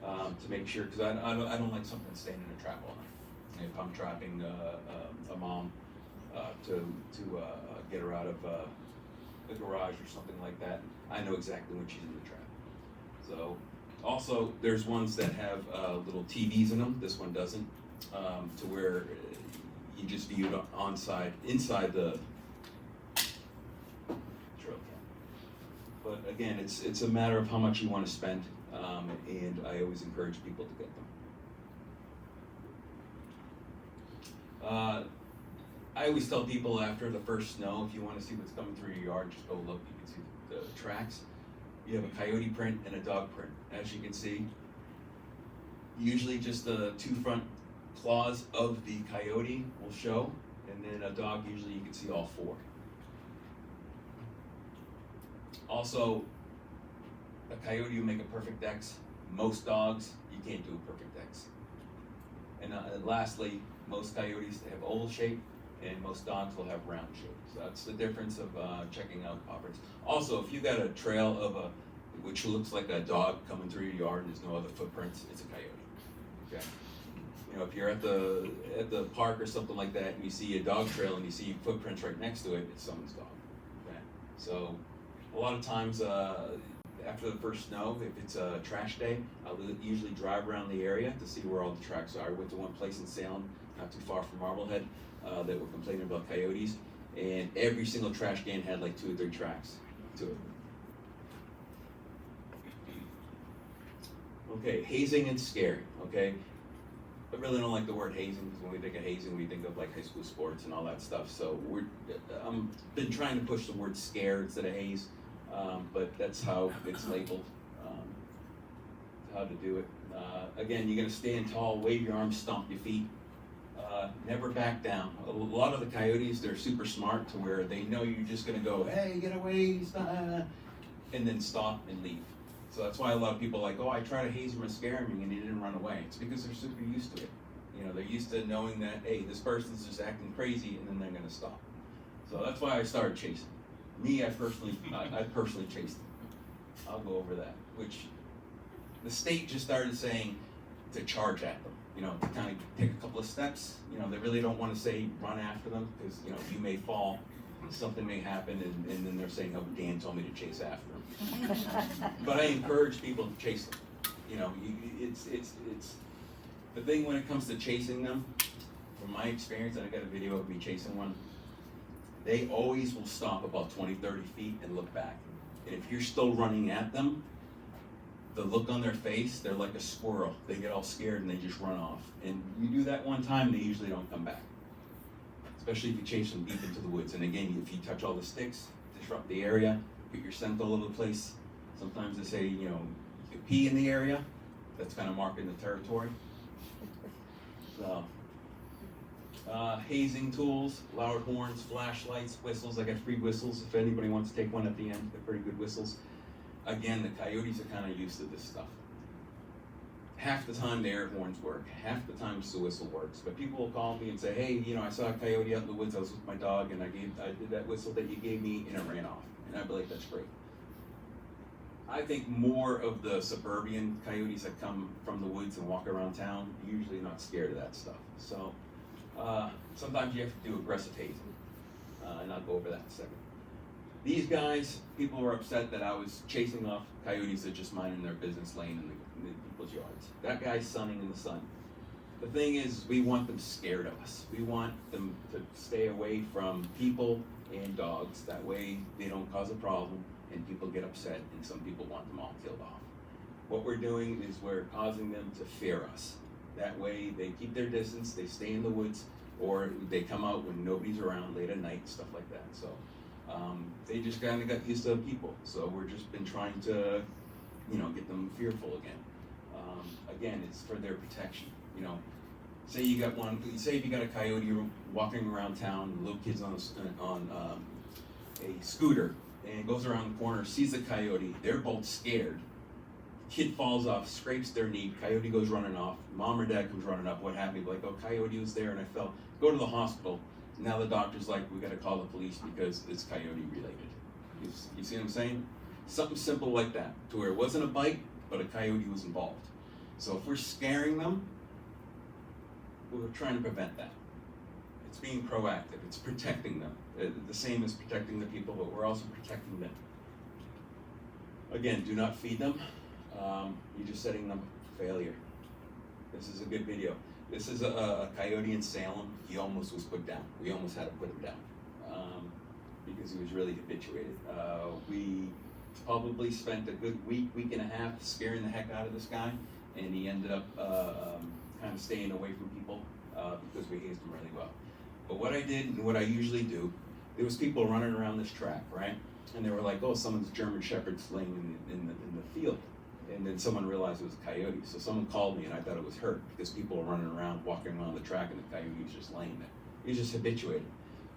to make sure, because I don't like something staying in a trap all night. If I'm trapping a mom to get her out of the garage or something like that, I know exactly when she's in the trap. So, also, there's ones that have little TVs in them. This one doesn't, to where you just view it inside the trail cam. But again, it's a matter of how much you want to spend, and I always encourage people to get them. I always tell people after the first snow, if you want to see what's coming through your yard, just go look. You can see the tracks. You have a coyote print and a dog print. As you can see, usually just the two front claws of the coyote will show, and then a dog, usually you can see all four. Also, a coyote will make a perfect X. Most dogs, you can't do a perfect X. And lastly, most coyotes have oval shape, and most dogs will have round shape. So that's the difference of checking out operators. Also, if you got a trail of which looks like a dog coming through your yard and there's no other footprints, it's a coyote. Okay. You know, if you're at the park or something like that and you see a dog trail and you see footprints right next to it, it's someone's dog. Okay. So a lot of times after the first snow, if it's a trash day, I'll usually drive around the area to see where all the tracks are. I went to one place in Salem, not too far from Marblehead, that were complaining about coyotes, and every single trash can had like 2 or 3 tracks to it. Okay, hazing and scaring, okay? I really don't like the word hazing, because when we think of hazing, we think of like high school sports and all that stuff. So I'm been trying to push the word scare instead of haze, but that's how it's labeled, how to do it. Again, you're gonna stand tall, wave your arms, stomp your feet. Never back down. A lot of the coyotes, they're super smart to where they know you're just gonna go, hey, get away, stop, and then stop and leave. So that's why a lot of people are like, oh, I try to haze him or scare him and he didn't run away. It's because they're super used to it. You know, they're used to knowing that, hey, this person's just acting crazy, and then they're gonna stop. So that's why I started chasing. Me, I personally chased them. I'll go over that, which the state just started saying to charge at them. You know, to kind of take a couple of steps. You know, they really don't want to say run after them because, you know, you may fall, something may happen, and then they're saying, oh, Dan told me to chase after them. But I encourage people to chase them. You know, it's the thing when it comes to chasing them, from my experience, and I got a video of me chasing one, they always will stop about 20, 30 feet and look back. And if you're still running at them, the look on their face, they're like a squirrel. They get all scared and they just run off. And you do that one time, they usually don't come back. Especially if you chase them deep into the woods. And again, if you touch all the sticks, disrupt the area, get your scent all over the place. Sometimes they say, you know, you can pee in the area. That's kind of marking the territory. So, hazing tools, loud horns, flashlights, whistles. I got free whistles if anybody wants to take one at the end. They're pretty good whistles. Again, the coyotes are kind of used to this stuff. Half the time the air horns work, half the time the whistle works. But people will call me and say, hey, you know, I saw a coyote out in the woods, I was with my dog, and I did that whistle that you gave me, and it ran off. And I believe that's great. I think more of the suburban coyotes that come from the woods and walk around town, usually not scared of that stuff. So sometimes you have to do aggressive hazing, and I'll go over that in a second. These guys, people were upset that I was chasing off coyotes that just minding their business laying in the people's yards. That guy's sunning in the sun. The thing is, we want them scared of us. We want them to stay away from people and dogs. That way they don't cause a problem and people get upset and some people want them all killed off. What we're doing is we're causing them to fear us. That way they keep their distance, they stay in the woods, or they come out when nobody's around late at night, stuff like that. So they just kind of got used to people. So we're just been trying to, you know, get them fearful again. Again, it's for their protection. You know, say you got one. Say if you got a coyote walking around town, little kids on a scooter, and goes around the corner, sees the coyote. They're both scared. Kid falls off, scrapes their knee. Coyote goes running off. Mom or dad comes running up. What happened? Like, oh, coyote was there and I fell. Go to the hospital. Now the doctor's like, we got to call the police because it's coyote related. You see what I'm saying? Something simple like that, to where it wasn't a bite, but a coyote was involved. So if we're scaring them, we're trying to prevent that. It's being proactive. It's protecting them. The same as protecting the people, but we're also protecting them. Again, do not feed them. you're just setting them up for failure. This is a good video. This is a coyote in Salem. He almost was put down. We almost had to put him down because he was really habituated. We probably spent a good week and a half scaring the heck out of this guy, and he ended up kind of staying away from people because we hazed him really well. But what I did and what I usually do, there was people running around this track, right? And they were like, oh, someone's German Shepherd's laying in the field. And then someone realized it was a coyote. So someone called me and I thought it was hurt because people were running around, walking around the track, and the coyote was just laying there. He's just habituated.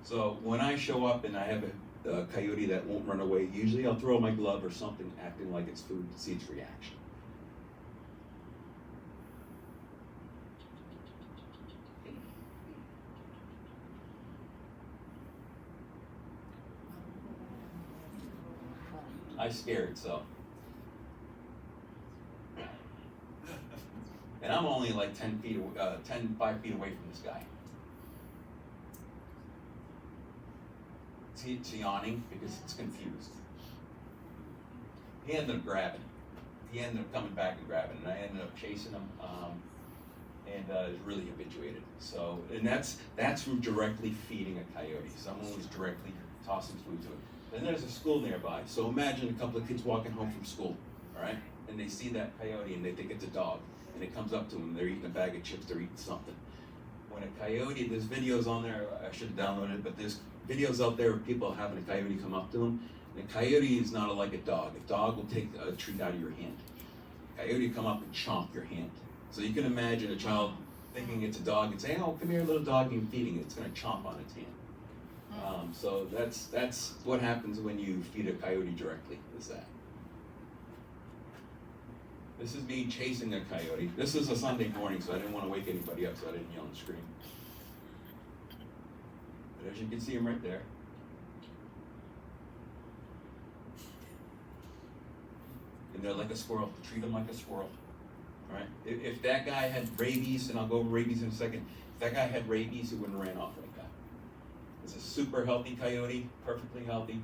So when I show up and I have a coyote that won't run away, usually I'll throw my glove or something acting like it's food to see its reaction. I scared, so. And I'm only like 5 feet away from this guy. It's yawning because it's confused. He ended up grabbing. He ended up coming back and grabbing, and I ended up chasing him, and is really habituated. So, and that's from directly feeding a coyote. Someone was directly tossing food to it. Then there's a school nearby. So imagine a couple of kids walking home from school, all right? And they see that coyote and they think it's a dog. And it comes up to them, they're eating a bag of chips, they're eating something. When a coyote, there's videos on there, I should have downloaded it, but there's videos out there of people having a coyote come up to them. And a coyote is not like a dog. A dog will take a treat out of your hand. A coyote will come up and chomp your hand. So you can imagine a child thinking it's a dog and saying, oh, come here, little dog, and feeding it. It's gonna chomp on its hand. So that's what happens when you feed a coyote directly, is that. This is me chasing a coyote. This is a Sunday morning, so I didn't want to wake anybody up, so I didn't yell and scream. But as you can see him right there. And they're like a squirrel. Treat them like a squirrel. All right? If that guy had rabies, and I'll go over rabies in a second, if that guy had rabies, he wouldn't have ran off like that. It's a super healthy coyote, perfectly healthy,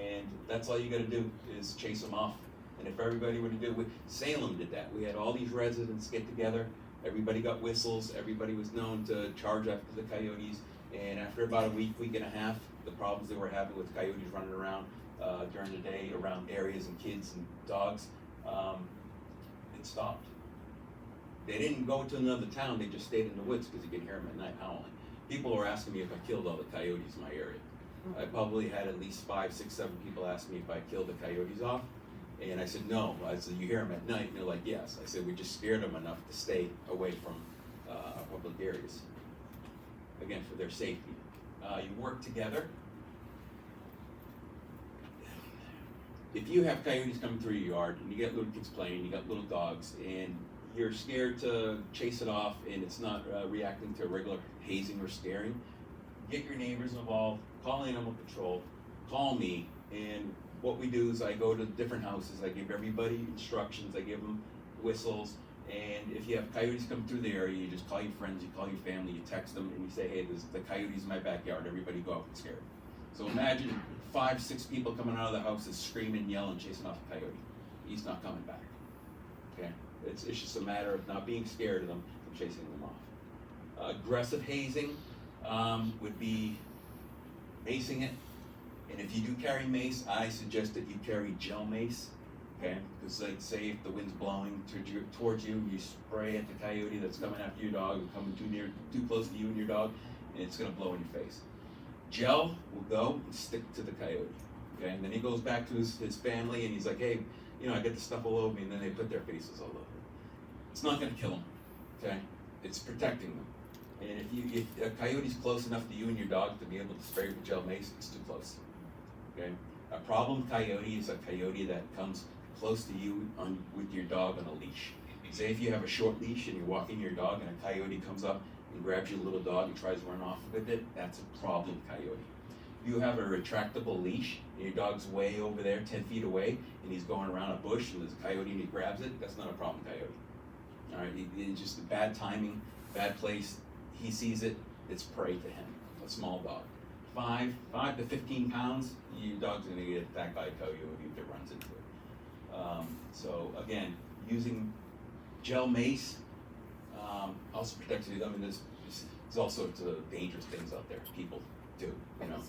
and that's all you got to do is chase him off. And if everybody were to do it, Salem did that. We had all these residents get together. Everybody got whistles. Everybody was known to charge after the coyotes. And after about a week and a half, the problems they were having with coyotes running around during the day around areas and kids and dogs, it stopped. They didn't go to another town. They just stayed in the woods because you could hear them at night howling. People were asking me if I killed all the coyotes in my area. I probably had at least 5, 6, 7 people ask me if I killed the coyotes off. And I said, no. I said, you hear them at night? And they're like, yes. I said, we just scared them enough to stay away from public areas. Again, for their safety. You work together. If you have coyotes coming through your yard, and you get little kids playing, you got little dogs, and you're scared to chase it off, and it's not reacting to regular hazing or scaring, get your neighbors involved, call animal control, call me, and what we do is I go to different houses, I give everybody instructions, I give them whistles, and if you have coyotes come through the area, you just call your friends, you call your family, you text them, and you say, hey, there's the coyotes in my backyard, everybody go out and scare them. So imagine 5, 6 people coming out of the houses screaming, yelling, chasing off a coyote. He's not coming back, okay? It's just a matter of not being scared of them and chasing them off. Aggressive hazing would be macing it. And if you do carry mace, I suggest that you carry gel mace, okay? Because like say if the wind's blowing towards you, you spray at the coyote that's coming after your dog, or coming too close to you and your dog, and it's gonna blow in your face. Gel will go and stick to the coyote, okay? And then he goes back to his family and he's like, hey, you know, I get the stuff all over me, and then they put their faces all over. It's not gonna kill them, okay? It's protecting them. And if a coyote's close enough to you and your dog to be able to spray with gel mace, it's too close. Okay? A problem coyote is a coyote that comes close to you with your dog on a leash. Say if you have a short leash and you're walking your dog and a coyote comes up and grabs your little dog and tries to run off with it, that's a problem coyote. If you have a retractable leash and your dog's way over there, 10 feet away, and he's going around a bush and there's a coyote and he grabs it, that's not a problem coyote. All right, it's just bad timing, bad place. He sees it, it's prey to him, a small dog. 5 to 15 pounds, your dog's gonna get attacked by a coyote if it runs into it. So again, using gel mace also protects you. I mean, there's all sorts of dangerous things out there people do, you know.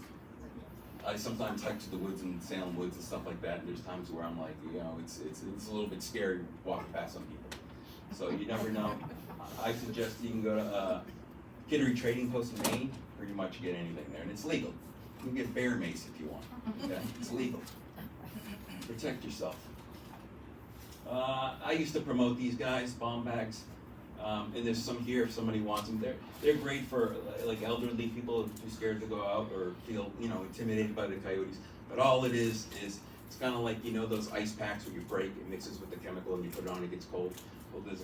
I sometimes hike to the woods in Salem Woods and stuff like that, and there's times where I'm like, you know, it's a little bit scary walking past some people. So you never know. I suggest you can go to Kittery Trading Post in Maine, pretty much get anything there, and it's legal. You can get bear mace if you want, okay? It's legal. Protect yourself. I used to promote these guys, bomb bags, and there's some here if somebody wants them. They're great for like elderly people too scared to go out or feel, you know, intimidated by the coyotes. But all it is it's kind of like, you know, those ice packs where you break, it mixes with the chemical and you put it on, it gets cold. Well, there's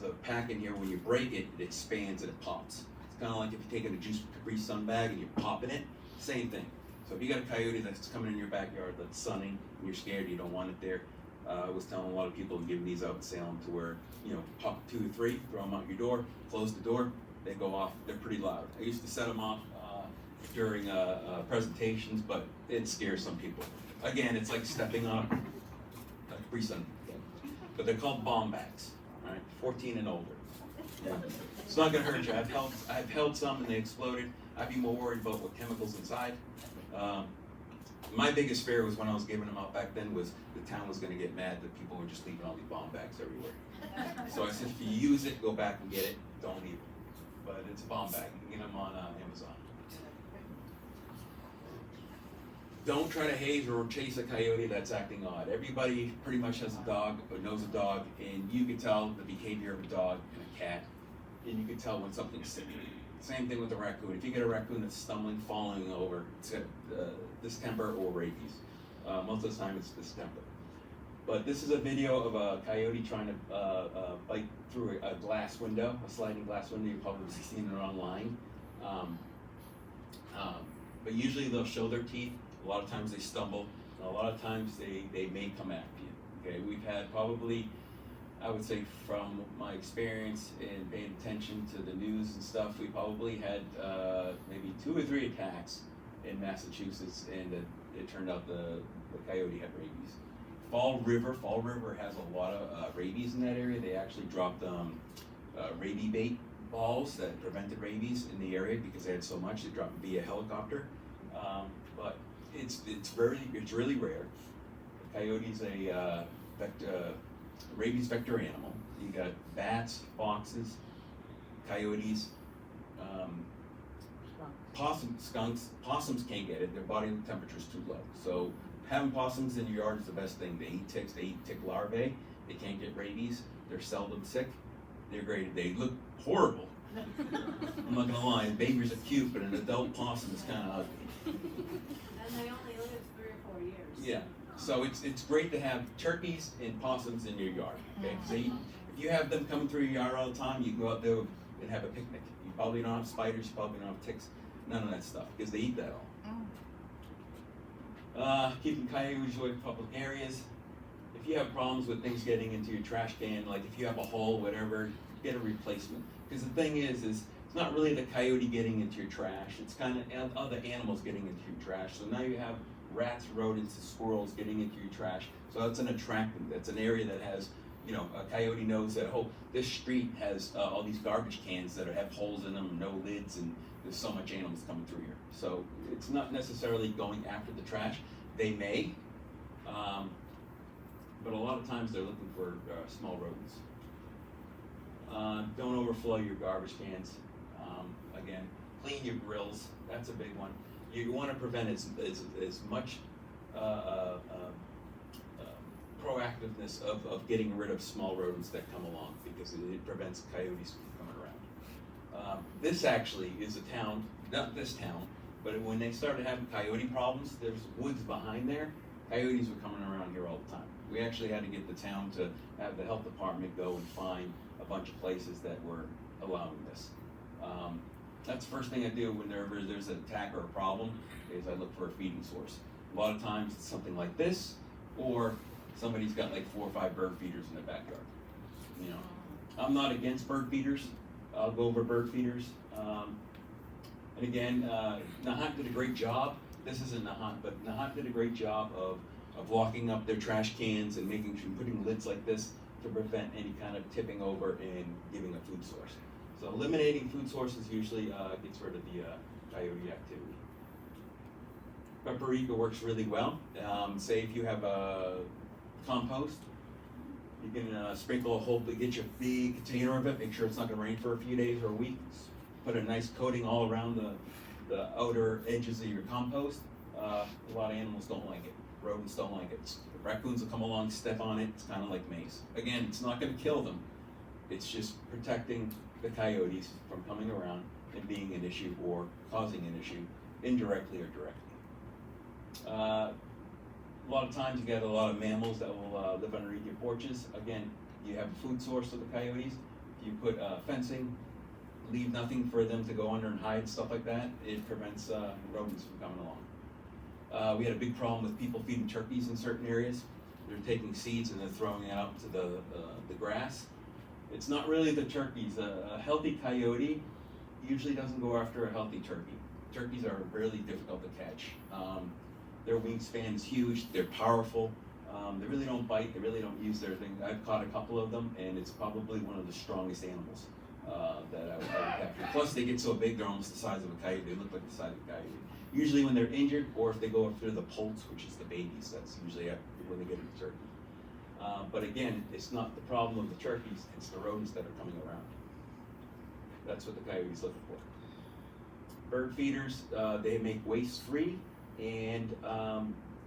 a pack in here, when you break it, it expands and it pops. It's kind of like if you're taking a juice Capri Sun bag and you're popping it, same thing. So if you got a coyote that's coming in your backyard that's sunning and you're scared, you don't want it there. I was telling a lot of people giving these out in Salem to where, you know, pop 2 or 3, throw them out your door, close the door, they go off. They're pretty loud. I used to set them off during presentations, but it scares some people. Again, it's like stepping on a Capri Sun, but they're called bomb bags, right? 14 and older. Yeah. It's not gonna hurt you. I've held some and they exploded. I'd be more worried about what chemicals inside. My biggest fear was when I was giving them out back then was the town was going to get mad that people were just leaving all these bomb bags everywhere. So I said, if you use it, go back and get it. Don't leave it. But it's a bomb bag. You can get them on Amazon. Don't try to haze or chase a coyote that's acting odd. Everybody pretty much has a dog or knows a dog, and you can tell the behavior of a dog and a cat, and you can tell when something's sick. Same thing with a raccoon. If you get a raccoon that's stumbling, falling over, it's got distemper or rabies. Most of the time it's distemper. But this is a video of a coyote trying to bite through a glass window, a sliding glass window. You've probably seen it online. But usually they'll show their teeth. A lot of times they stumble. And a lot of times they may come after you. Okay, we've had probably, I would say from my experience in paying attention to the news and stuff, we probably had maybe 2 or 3 attacks in Massachusetts, and it turned out the coyote had rabies. Fall River has a lot of rabies in that area. They actually dropped rabies bait balls that prevented rabies in the area because they had so much. They dropped via helicopter, but it's really rare. The coyote's a rabies vector animal. You got bats, foxes, coyotes, skunks. Possums can't get it. Their body temperature's too low. So having possums in your yard is the best thing. They eat ticks. They eat tick larvae. They can't get rabies. They're seldom sick. They're great. They look horrible. I'm not gonna lie. Babies are cute, but an adult possum is kind of ugly. And they only live 3 or 4 years. Yeah. So it's great to have turkeys and possums in your yard. Okay. So if you have them coming through your yard all the time, you can go out there and have a picnic. You probably don't have spiders. You probably don't have ticks. None of that stuff because they eat that all. Keeping coyotes away from public areas. If you have problems with things getting into your trash can, like if you have a hole, whatever, get a replacement. Because the thing is it's not really the coyote getting into your trash. It's kind of other animals getting into your trash. So now you have rats, rodents, and squirrels getting into your trash. So that's an attractant. That's an area that has, you know, a coyote knows that, oh, this street has all these garbage cans that have holes in them, no lids, and there's so much animals coming through here. So it's not necessarily going after the trash. They may, but a lot of times they're looking for small rodents. Don't overflow your garbage cans. Again, clean your grills. That's a big one. You want to prevent as much proactiveness of getting rid of small rodents that come along because it prevents coyotes from coming around. This actually is a town, not this town, but when they started having coyote problems, there's woods behind there. Coyotes were coming around here all the time. We actually had to get the town to have the health department go and find a bunch of places that were allowing this. That's the first thing I do whenever there's an attack or a problem, is I look for a feeding source. A lot of times it's something like this, or somebody's got like 4 or 5 bird feeders in their backyard. You know, I'm not against bird feeders. I'll go over bird feeders. And again, Nahant did a great job. This isn't Nahant, but Nahant did a great job of of locking up their trash cans and making sure putting lids like this to prevent any kind of tipping over and giving a food source. So eliminating food sources usually gets rid of the coyote activity. Paprika works really well. Say if you have a compost, you can sprinkle a whole, get your big container of it, make sure it's not gonna rain for a few days or a week. Put a nice coating all around the outer edges of your compost. A lot of animals don't like it. Rodents don't like it. Raccoons will come along, step on it. It's kind of like mace. Again, it's not gonna kill them. It's just protecting the coyotes from coming around and being an issue or causing an issue indirectly or directly. A lot of times you get a lot of mammals that will live underneath your porches. Again, you have a food source of the coyotes. If you put fencing, leave nothing for them to go under and hide, stuff like that, it prevents rodents from coming along. We had a big problem with people feeding turkeys in certain areas. They're taking seeds and they're throwing it out to the grass. It's not really the turkeys. A healthy coyote usually doesn't go after a healthy turkey. Turkeys are really difficult to catch. Their wingspan is huge, they're powerful, they really don't bite, they really don't use their thing. I've caught a couple of them, and it's probably one of the strongest animals that I would capture. Plus, they get so big, they're almost the size of a coyote. They look like the size of a coyote. Usually when they're injured, or if they go after the poults, which is the babies, that's usually when they get a turkey. But again, it's not the problem of the turkeys, it's the rodents that are coming around. That's what the coyote's looking for. Bird feeders, they make waste free, and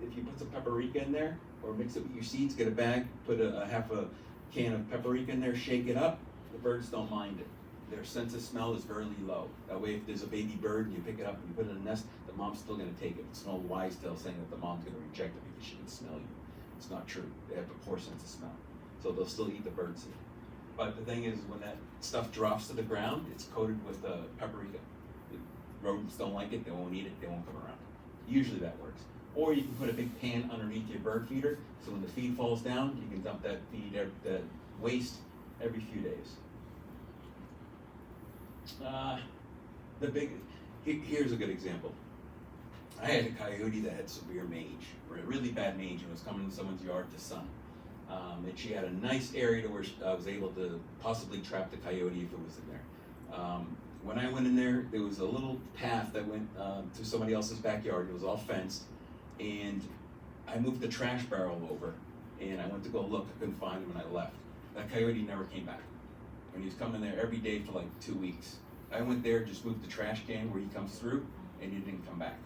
if you put some paprika in there, or mix it with your seeds, get a bag, put a half a can of paprika in there, shake it up, the birds don't mind it. Their sense of smell is very low. That way if there's a baby bird and you pick it up and you put it in a nest, the mom's still gonna take it. It's an old wise tale saying that the mom's gonna reject it because she can smell you. It's not true. They have a poor sense of smell. So they'll still eat the bird seed. But the thing is, when that stuff drops to the ground, it's coated with paprika. The rodents don't like it, they won't eat it, they won't come around. Usually that works. Or you can put a big pan underneath your bird feeder, so when the feed falls down, you can dump that feed, that waste, every few days. Here's a good example. I had a coyote that had severe mange, really bad mange, and was coming in someone's yard to sun. And she had a nice area to where I was able to possibly trap the coyote if it was in there. When I went in there, there was a little path that went to somebody else's backyard. It was all fenced, and I moved the trash barrel over, and I went to go look. I couldn't find him, and I left. That coyote never came back. And he was coming there every day for like 2 weeks. I went there, just moved the trash can where he comes through, and he didn't come back.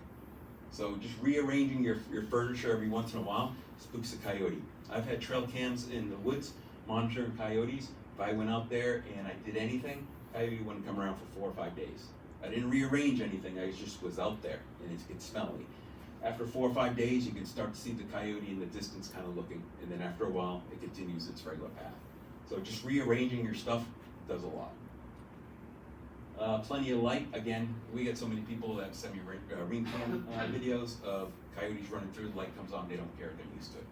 So just rearranging your furniture every once in a while spooks a coyote. I've had trail cams in the woods monitoring coyotes. If I went out there and I did anything, coyote wouldn't come around for 4 or 5 days. I didn't rearrange anything, I just was out there, and it gets smelly. After 4 or 5 days, you can start to see the coyote in the distance kind of looking, and then after a while, it continues its regular path. So just rearranging your stuff does a lot. Plenty of light. Again, we get so many people that send me ring cam videos of coyotes running through, the light comes on, they don't care, they're used to it.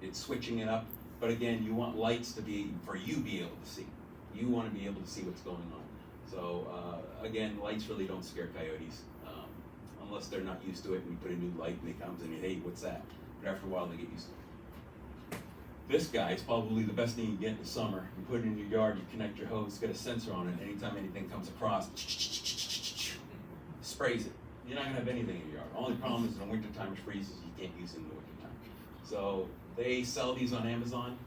It's switching it up, but again, you want lights to be, for you to be able to see. You want to be able to see what's going on. So again, lights really don't scare coyotes, unless they're not used to it and you put a new light and they come and hey, what's that? But after a while, they get used to it. This guy is probably the best thing you get in the summer. You put it in your yard, you connect your hose, get a sensor on it. Anytime anything comes across, sprays it. You're not gonna have anything in your yard. Only problem is in the wintertime it freezes, you can't use it in the wintertime. So they sell these on Amazon,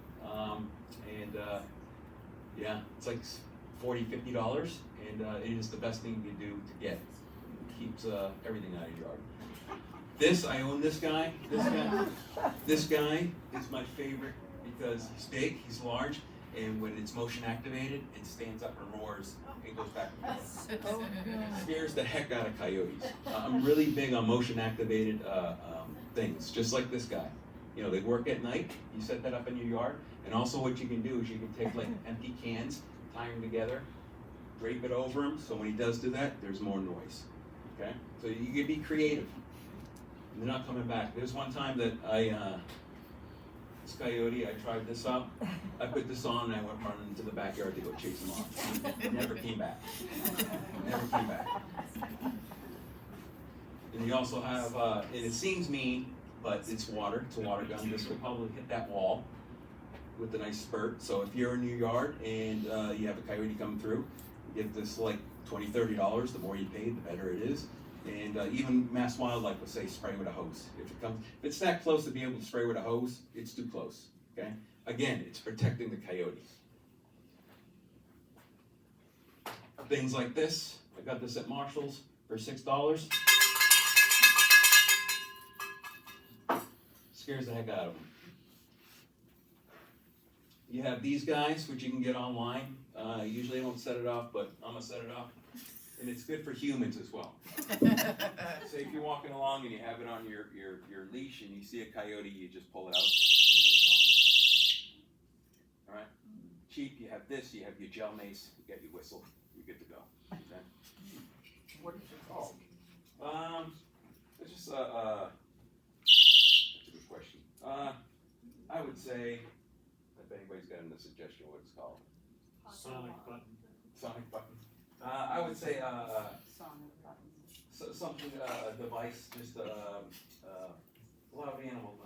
yeah, it's like $40, $50, and it is the best thing you can do to get. It keeps everything out of your yard. I own this guy. This guy is my favorite because he's big, he's large, and when it's motion activated, it stands up and roars and goes back and forth. Scares the heck out of coyotes. I'm really big on motion activated things, just like this guy. You know, they work at night, you set that up in your yard, and also what you can do is you can take like empty cans, tie them together, drape it over him, so when he does do that, there's more noise, okay? So you can be creative. They're not coming back. There's one time that this coyote, I tried this out, I put this on and I went running into the backyard to go chase him off. He never came back. Never came back. And you also have, and it seems mean, but it's water. It's a water gun. This will probably hit that wall with a nice spurt. So if you're in your yard and you have a coyote coming through, you get this like $20, $30. The more you pay, the better it is. And even Mass Wildlife will say spray with a hose. If it's that close to be able to spray with a hose, it's too close. Okay. Again, it's protecting the coyote. Things like this. I got this at Marshall's for $6. Scares the heck out of them. You have these guys, which you can get online. Usually I don't set it off, but I'm gonna set it off. And it's good for humans as well. So if you're walking along and you have it on your leash and you see a coyote, you just pull it out. All right. Cheap, you have this, you have your gel mace, you got your whistle, you're good to go. Okay. What is it called? It's just that's a good question. I would say, if anybody's got a suggestion what it's called. Sonic button. Sonic button. I would say Sonic buttons. something, a device, just a wild animal.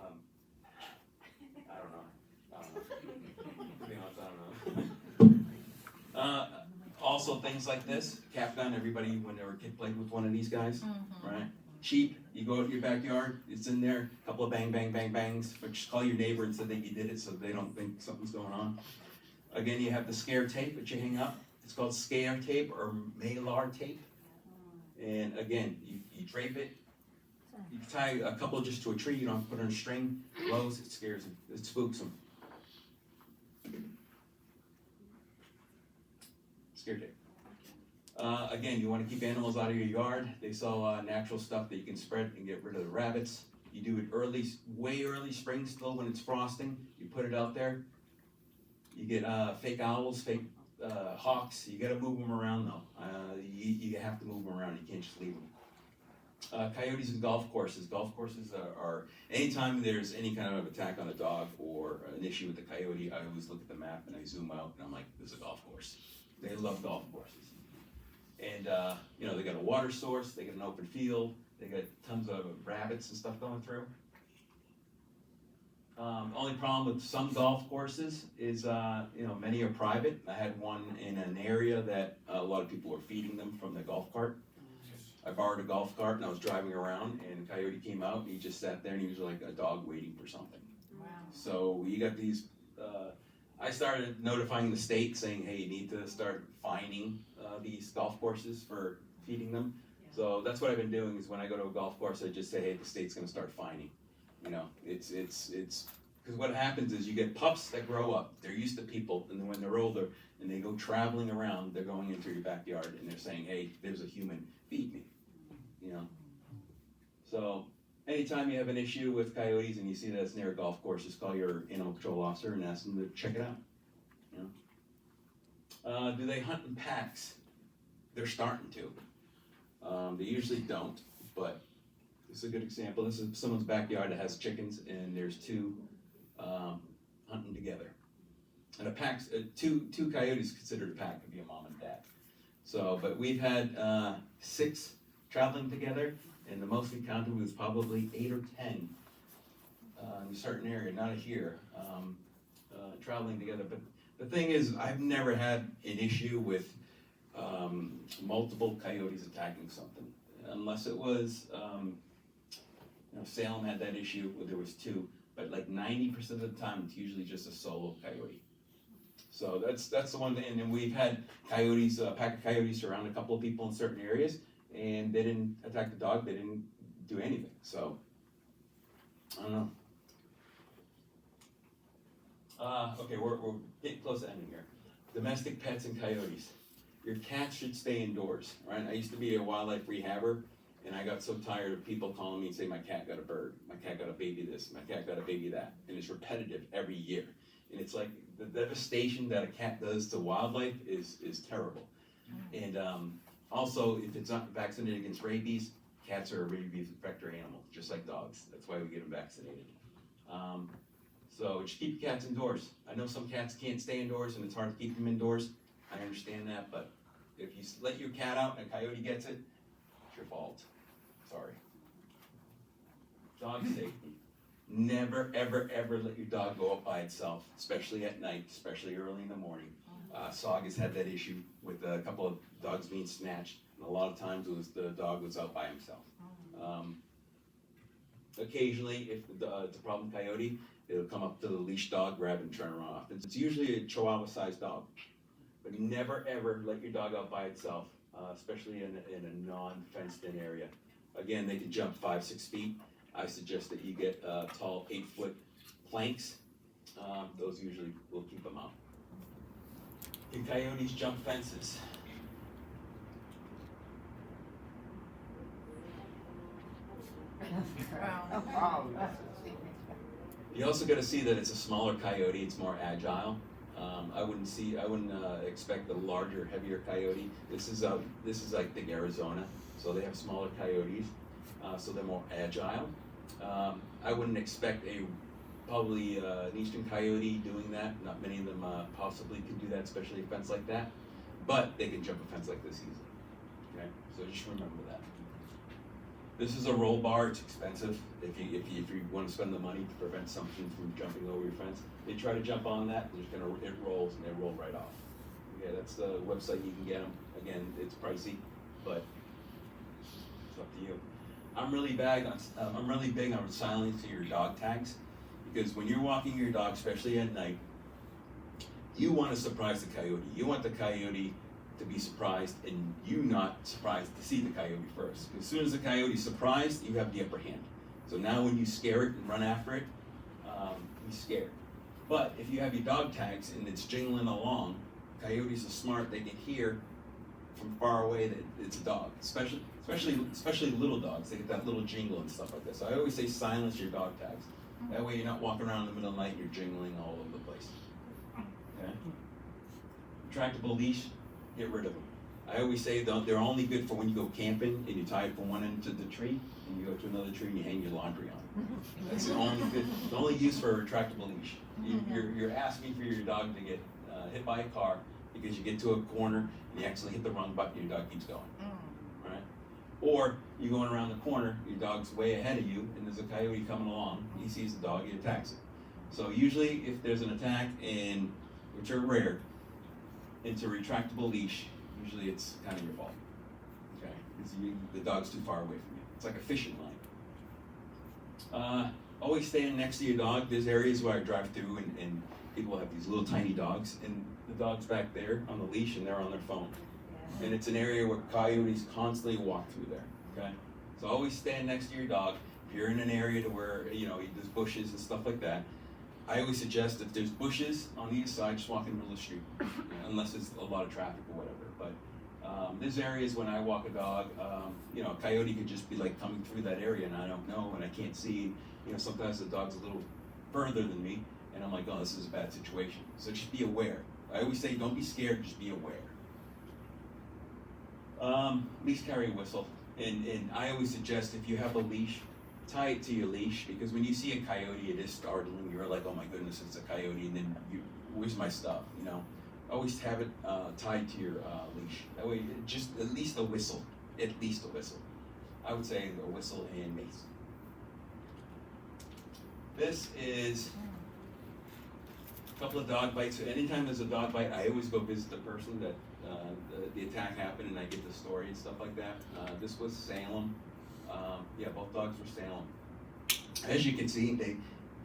I don't know. To be honest, I don't know. Also, things like this, cap gun. Everybody, when they were a kid, played with one of these guys, right? Cheap. You go out to your backyard. It's in there. A couple of bang, bang, bang, bangs. But just call your neighbor and say that you did it, so they don't think something's going on. Again, you have the scare tape that you hang up. It's called scare tape or malar tape. And again, you drape it. You tie a couple just to a tree. You don't have to put it on a string. It blows. It scares them. It spooks them. Scare tape. Again, you want to keep animals out of your yard. They sell natural stuff that you can spread and get rid of the rabbits. You do it early, way early spring still when it's frosting. You put it out there. You get fake owls, fake hawks. You got to move them around though. You have to move them around. You can't just leave them. Coyotes and golf courses. Golf courses are anytime there's any kind of attack on a dog or an issue with the coyote, I always look at the map and I zoom out and I'm like, there's a golf course. They love golf courses. And they got a water source, they got an open field, they got tons of rabbits and stuff going through. Only problem with some golf courses is, many are private. I had one in an area that a lot of people were feeding them from the golf cart. I borrowed a golf cart and I was driving around and a coyote came out and he just sat there and he was like a dog waiting for something. Wow. So you got these, I started notifying the state saying, hey, you need to start fining these golf courses for feeding them. Yeah. So that's what I've been doing is when I go to a golf course, I just say, hey, the state's gonna start fining. It's because what happens is you get pups that grow up, they're used to people, and then when they're older and they go traveling around, they're going into your backyard and they're saying, hey, there's a human, feed me, So anytime you have an issue with coyotes and you see that it's near a golf course, just call your animal control officer and ask them to check it out, Do they hunt in packs? They're starting to. They usually don't, but this is a good example. This is someone's backyard that has chickens, and there's two hunting together. And a pack, two coyotes considered a pack could be a mom and dad. So, but we've had 6 traveling together, and the most we counted was probably 8 or 10 in a certain area, not here, traveling together. But the thing is, I've never had an issue with multiple coyotes attacking something, unless it was, Salem had that issue where there was 2, but like 90% of the time, it's usually just a solo coyote. So that's the one thing, and then we've had coyotes, a pack of coyotes surround a couple of people in certain areas, and they didn't attack the dog, they didn't do anything, so, I don't know. Okay, we're getting close to ending here. Domestic pets and coyotes. Your cat should stay indoors, right? I used to be a wildlife rehabber, and I got so tired of people calling me and saying my cat got a bird, my cat got a baby this, my cat got a baby that, and it's repetitive every year. And it's like the devastation that a cat does to wildlife is terrible. And also, if it's not vaccinated against rabies, cats are a rabies vector animal, just like dogs. That's why we get them vaccinated. So just keep your cats indoors. I know some cats can't stay indoors and it's hard to keep them indoors. I understand that, but if you let your cat out and a coyote gets it, it's your fault. Sorry. Dog safety. Never, ever, ever let your dog go out by itself, especially at night, especially early in the morning. Sog has had that issue with a couple of dogs being snatched, and a lot of times it was the dog was out by himself. Occasionally, if it's a problem coyote, it'll come up to the leash dog, grab and turn around off. It's usually a Chihuahua-sized dog, but never ever let your dog out by itself, especially in a non-fenced-in area. Again, they can jump 5-6 feet. I suggest that you get tall 8-foot planks. Those usually will keep them out. Can coyotes jump fences? Wow, You also got to see that it's a smaller coyote. It's more agile. I wouldn't expect a larger, heavier coyote. This is I think Arizona, so they have smaller coyotes, so they're more agile. I wouldn't expect probably an Eastern Coyote doing that. Not many of them possibly can do that, especially a fence like that. But they can jump a fence like this easily. Okay, so just remember that. This is a roll bar. It's expensive. If you want to spend the money to prevent something from jumping over your fence, they try to jump on that. It rolls and they roll right off. Okay, that's the website you can get them. Again, it's pricey, but it's up to you. I'm really big on silencing your dog tags, because when you're walking your dog, especially at night, you want to surprise the coyote. You want the coyote to be surprised and you not surprised to see the coyote first. As soon as the coyote's surprised, you have the upper hand. So now when you scare it and run after it, he's scared. But if you have your dog tags and it's jingling along, coyotes are smart. They can hear from far away that it's a dog, especially little dogs. They get that little jingle and stuff like that. So I always say silence your dog tags. That way you're not walking around in the middle of the night and you're jingling all over the place. Okay? Retractable leash, get rid of them. I always say they're only good for when you go camping and you tie it from one end to the tree and you go to another tree and you hang your laundry on it. That's the only use for a retractable leash. You're asking for your dog to get hit by a car because you get to a corner and you actually hit the wrong button and your dog keeps going. Right? Or you're going around the corner, your dog's way ahead of you, and there's a coyote coming along. He sees the dog, he attacks it. So usually, if there's an attack, which are rare, it's a retractable leash. Usually, it's kind of your fault. Okay, because the dog's too far away from you. It's like a fishing line. Always stand next to your dog. There's areas where I drive through, and people have these little tiny dogs, and the dog's back there on the leash, and they're on their phone. And it's an area where coyotes constantly walk through there, okay? So always stand next to your dog. If you're in an area to where, there's bushes and stuff like that, I always suggest if there's bushes on either side, just walk in the middle of the street, unless it's a lot of traffic or whatever. But there's areas when I walk a dog, a coyote could just be like coming through that area and I don't know and I can't see. Sometimes the dog's a little further than me and I'm like, oh, this is a bad situation. So just be aware. I always say don't be scared, just be aware. Leash carry a whistle, and I always suggest if you have a leash, tie it to your leash, because when you see a coyote, it is startling. You're like, oh my goodness, it's a coyote, and then where's my stuff? Always have it tied to your leash. That way, just at least a whistle. I would say a whistle and mace. This is a couple of dog bites. So anytime there's a dog bite, I always go visit the person that the attack happened, and I get the story and stuff like that. This was Salem. Both dogs were Salem. As you can see,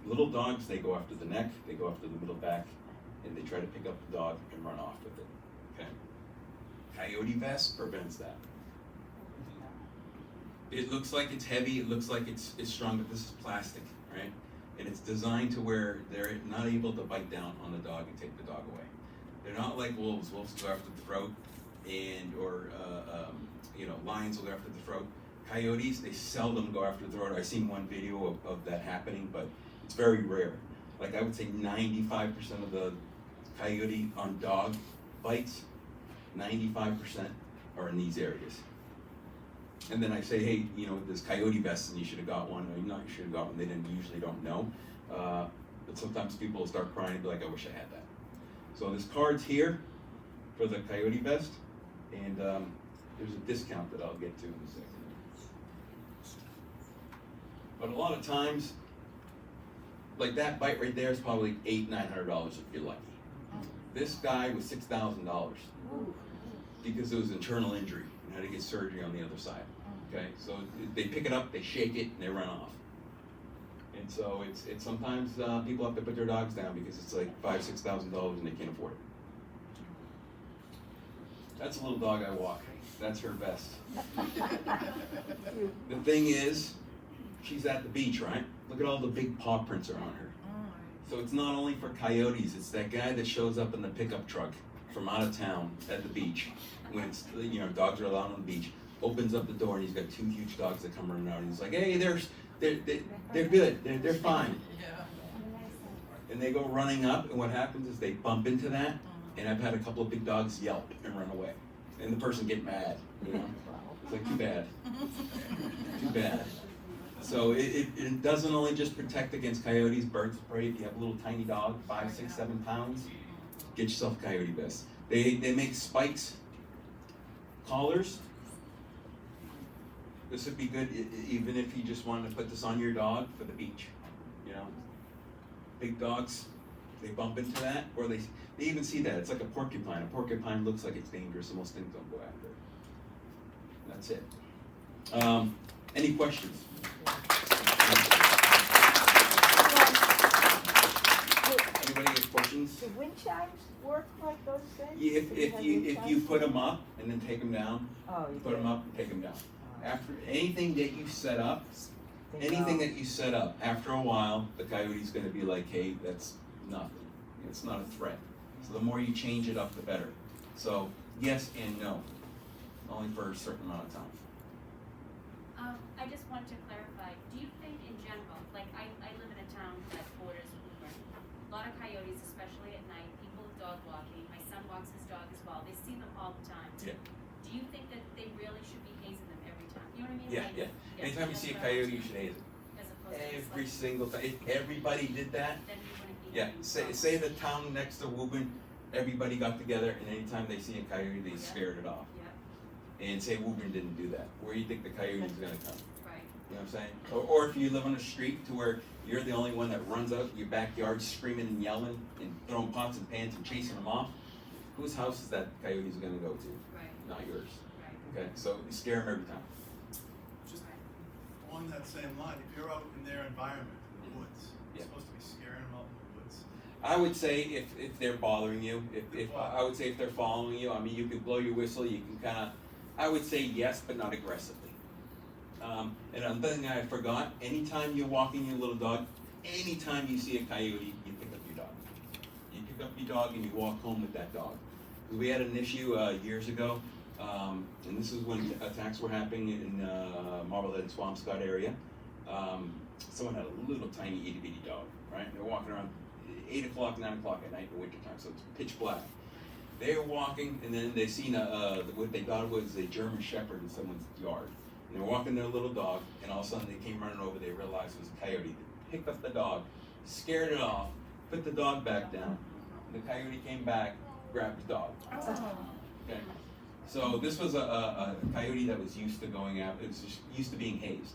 little dogs, they go after the neck, they go after the middle back, and they try to pick up the dog and run off with it. Okay. Coyote vest prevents that. It looks like it's heavy, it looks like it's strong, but this is plastic, right? And it's designed to where they're not able to bite down on the dog and take the dog away. They're not like wolves. Wolves go after the throat, or lions will go after the throat. Coyotes, they seldom go after the throat. I've seen one video of that happening, but it's very rare. Like I would say 95% of the coyote on dog bites, 95% are in these areas. And then I say, hey, there's coyote vests and you should have got one. Or not, you should have got one. They usually don't know. But sometimes people will start crying and be like, I wish I had that. So there's cards here for the coyote vest, and there's a discount that I'll get to in a second. But a lot of times, like that bite right there is probably $800-900 if you're lucky. This guy was $6,000 because it was internal injury and had to get surgery on the other side. Okay, so they pick it up, they shake it, and they run off. And so it's sometimes people have to put their dogs down because it's like $5,000-6,000 and they can't afford it. That's a little dog I walk. That's her best. The thing is, she's at the beach, right? Look at all the big paw prints are on her. So it's not only for coyotes, it's that guy that shows up in the pickup truck from out of town at the beach when it's, dogs are allowed on the beach, opens up the door and he's got 2 huge dogs that come running out and he's like, hey, they're good, they're fine. And they go running up and what happens is they bump into that, and I've had a couple of big dogs yelp and run away. And the person get mad, It's like, too bad. Too bad. So it doesn't only just protect against coyotes, birds of prey. If you have a little tiny dog, 5, 6, 7 pounds, get yourself a coyote vest. They make spikes, collars. This would be good even if you just wanted to put this on your dog for the beach. Big dogs, they bump into that, or they even see that. It's like a porcupine. A porcupine looks like it's dangerous, and most things don't go after it. That's it. Any questions? Anybody have questions? Do wind chimes work like those things? If you put them up and then take them down, you put them up and take them down. After anything that you set up, after a while, the coyote's going to be like, hey, that's nothing. It's not a threat. So the more you change it up, the better. So yes and no, only for a certain amount of time. I just wanted to clarify, do you think in general, like I live in a town that borders Woburn, a lot of coyotes, especially at night, people dog walking, my son walks his dog as well, they see them all the time. Yeah. Do you think that they really should be hazing them every time? You know what I mean? Yeah. Anytime you see a coyote, you should haze it. As opposed to Every single time. If everybody did that, then you wouldn't be. yeah. Say the town next to Woburn, everybody got together, and anytime they see a coyote, they scared it off. Yeah. And say Woburn didn't do that. Where do you think the coyote's going to come? Right. You know what I'm saying? Or if you live on a street to where you're the only one that runs out your backyard screaming and yelling and throwing pots and pans and chasing them off, whose house is that coyote's going to go to? Right. Not yours. Right. Okay, so you scare them every time. Just on that same line, if you're out in their environment, in the woods, Yeah. you're supposed to be scaring them out in the woods. I would say if they're bothering you, I would say if they're following you, I mean, you can blow your whistle, you can kind of, I would say yes, but not aggressively. And another thing I forgot, anytime you're walking your little dog, anytime you see a coyote, you pick up your dog. You pick up your dog and you walk home with that dog. We had an issue years ago, and this is when attacks were happening in Marblehead, Swampscott area. Someone had a little tiny itty bitty dog, right? They're walking around 8 o'clock, 9 o'clock at night in the wintertime, so it's pitch black. They were walking, and then they seen what they thought was a German Shepherd in someone's yard. And they were walking their little dog, and all of a sudden they came running over. They realized it was a coyote. They picked up the dog, scared it off, put the dog back down. And the coyote came back, grabbed the dog. Okay. So this was a coyote that was used to going out. It was just used to being hazed.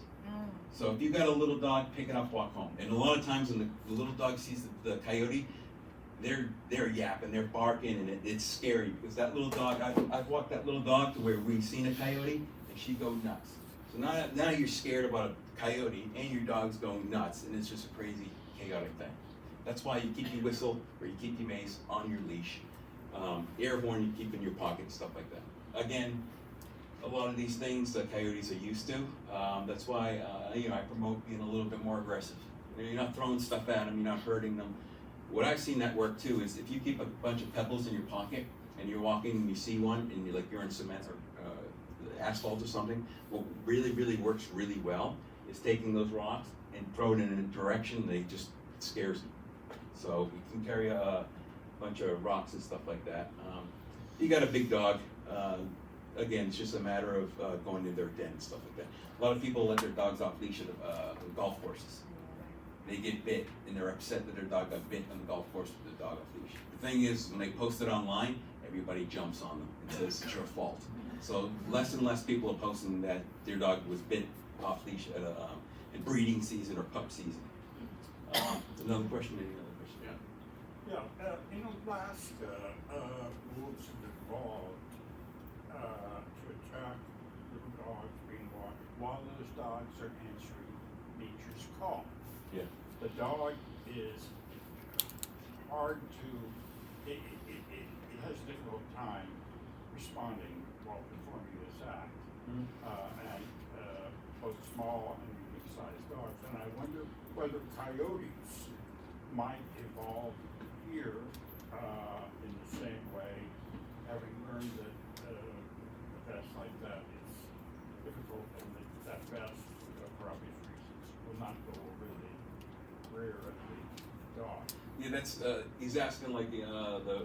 So if you got a little dog, pick it up, walk home. And a lot of times when the little dog sees the coyote, they're yapping, they're barking, and it's scary because that little dog. I've walked that little dog to where we've seen a coyote, and she goes nuts. So now you're scared about a coyote, and your dog's going nuts, and it's just a crazy, chaotic thing. That's why you keep your whistle or you keep your mace on your leash. Air horn you keep in your pocket and stuff like that. Again, a lot of these things the coyotes are used to. That's why I promote being a little bit more aggressive. You're not throwing stuff at them. You're not hurting them. What I've seen that work too is if you keep a bunch of pebbles in your pocket and you're walking and you see one and you're in cement or asphalt or something, what really works really well is taking those rocks and throw it in a direction it scares them. So you can carry a bunch of rocks and stuff like that. You got a big dog. Again, it's just a matter of going to their den and stuff like that. A lot of people let their dogs off leash at golf courses. They get bit, and they're upset that their dog got bit on the golf course with the dog off leash. The thing is, when they post it online, everybody jumps on them and says it's your fault. So less and less people are posting that their dog was bit off leash at a breeding season or pup season. Another question, any other question? In Alaska, wolves have evolved to attack little dogs being walked while those dogs are answering nature's call. Yeah. The dog is hard to, it has a difficult time responding while performing this act. Mhm. Both small and medium-sized dogs, and I wonder whether coyotes might evolve here in the same way, having learned that a vest like that is difficult and that vest, for obvious reasons, will not go over the rear of the dog. Yeah, that's, he's asking like the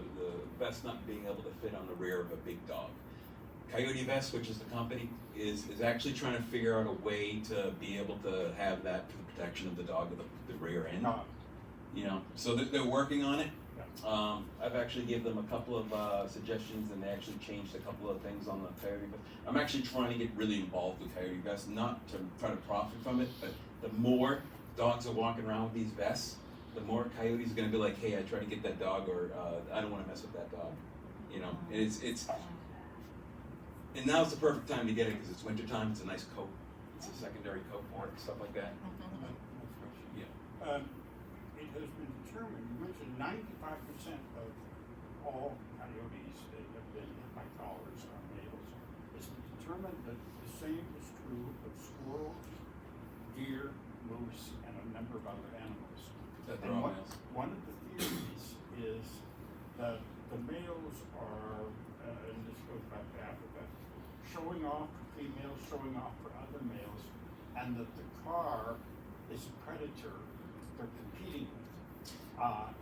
vest not being able to fit on the rear of a big dog. Coyote Vest, which is the company, is actually trying to figure out a way to be able to have that for the protection of the dog at the rear end. You know, so they're working on it. Yeah. I've actually gave them a couple of suggestions, and they actually changed a couple of things on the Coyote Vest. I'm actually trying to get really involved with Coyote Vest, not to try to profit from it, but the more dogs are walking around with these vests, the more coyotes are going to be like, hey, I tried to get that dog, or I don't want to mess with that dog. You know, and now's the perfect time to get it because it's winter time. It's a nice coat. It's a secondary coat for it, stuff like that. Yeah. It has been determined, you mentioned 95% of all coyotes that have been hit by collars are males. It's determined that the same is true of squirrels, deer, moose, and a number of other animals. That they're all And males. one of the theories is that the males are, and this goes back to Africa, showing off for females, showing off for other males, and that the car is a predator they're competing with.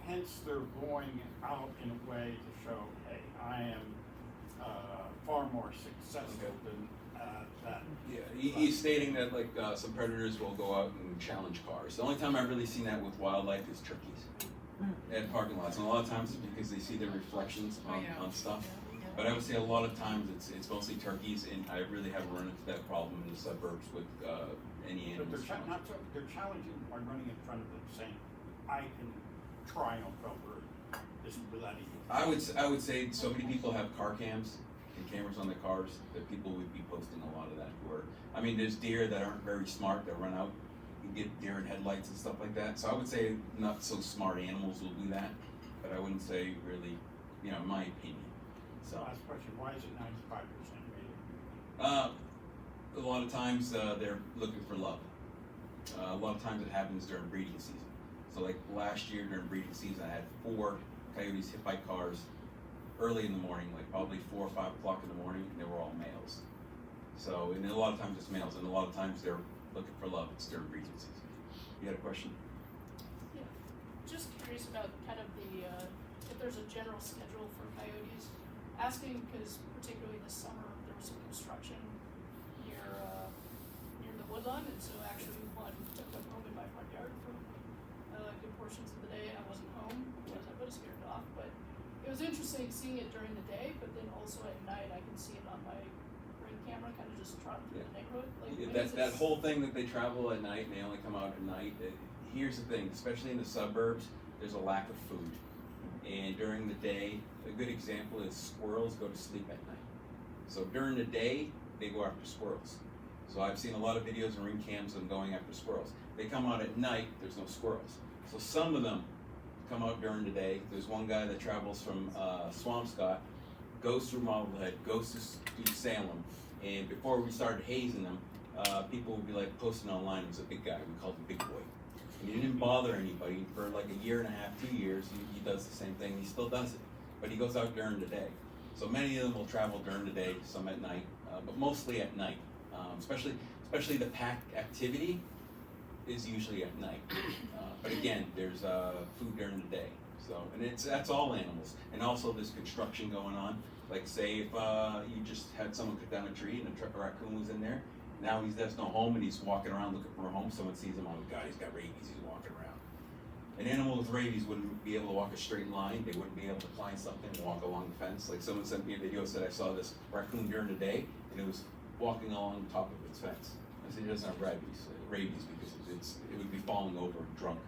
Hence, they're going out in a way to show, hey, I am far more successful than that. Yeah, he's stating that like some predators will go out and challenge cars. The only time I've really seen that with wildlife is turkeys at parking lots, and a lot of times it's because they see their reflections on stuff. But I would say a lot of times it's mostly turkeys, and I really haven't run into that problem in the suburbs with any But animals. they're challenging by running in front of them, saying, I can triumph over this bloody. I would say so many people have car cams and cameras on their cars that people would be posting a lot of that. I mean, there's deer that aren't very smart that run out and get deer in headlights and stuff like that. So I would say not so smart animals will do that, but I wouldn't say really, you know, in my opinion. So Last question, why is it 95% male? a lot of times they're looking for love. A lot of times it happens during breeding season. So like last year during breeding season, I had 4 coyotes hit by cars early in the morning, like probably 4 or 5 o'clock in the morning, and they were all males. So, and a lot of times it's males, and a lot of times they're looking for love. It's during breeding season. You had a question? Yeah, just curious about kind of the, if there's a general schedule for coyotes. Asking because particularly this summer, there was some construction near the woodland, and so actually one took up home in my front yard for good portions of the day. I wasn't home because I would have scared it off, but it was interesting seeing it during the day, but then also at night I can see it on my ring camera, kind of just trotting through the neighborhood. Like, That whole thing that they travel at night and they only come out at night. Here's the thing, especially in the suburbs, there's a lack of food. And during the day, a good example is squirrels go to sleep at night. So during the day, they go after squirrels. So I've seen a lot of videos and ring cams of them going after squirrels. They come out at night, there's no squirrels. So some of them come out during the day. There's one guy that travels from Swampscott, goes through Marblehead, goes to Salem, and before we started hazing them, people would be like posting online. He was a big guy, we called him Big Boy. And he didn't bother anybody for like a year and a half, 2 years. He does the same thing. He still does it, but he goes out during the day. So many of them will travel during the day, some at night, but mostly at night. Especially the pack activity is usually at night. But again, there's food during the day. So, and that's all animals. And also there's construction going on. Like say if you just had someone cut down a tree and a raccoon was in there. Now there's no home and he's walking around looking for a home. Someone sees him, oh, the guy's got rabies, he's walking around. An animal with rabies wouldn't be able to walk a straight line. They wouldn't be able to climb something and walk along the fence. Like someone sent me a video, said I saw this raccoon during the day and it was walking along the top of its fence. I said it doesn't have rabies because it would be falling over drunk.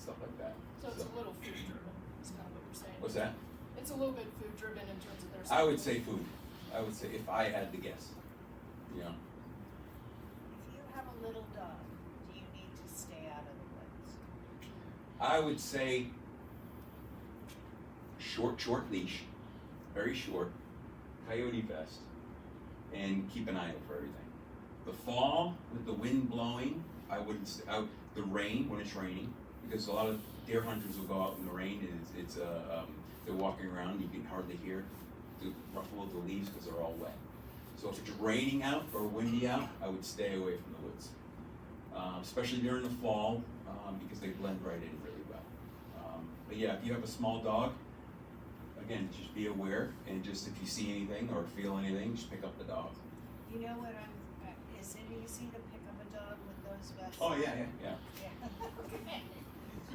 stuff like that. So it's a little food driven, is kind of what you're saying. What's that? It's a little bit food driven in terms of their. I would say food. I would say if I had to guess, you know. If you have a little dog, do you need to stay out of the woods? I would say short leash, very short, coyote vest, and keep an eye out for everything. The fall with the wind blowing, I wouldn't stay out. The rain when it's raining, because a lot of deer hunters will go out in the rain and they're walking around. You can hardly hear the ruffle of the leaves because they're all wet. So if it's raining out or windy out, I would stay away from the woods, especially during the fall because they blend right in really well. But yeah, if you have a small dog, again, just be aware, and just if you see anything or feel anything, just pick up the dog. You know what is it easy to pick up a dog with those vests? Oh yeah. Yeah. Okay.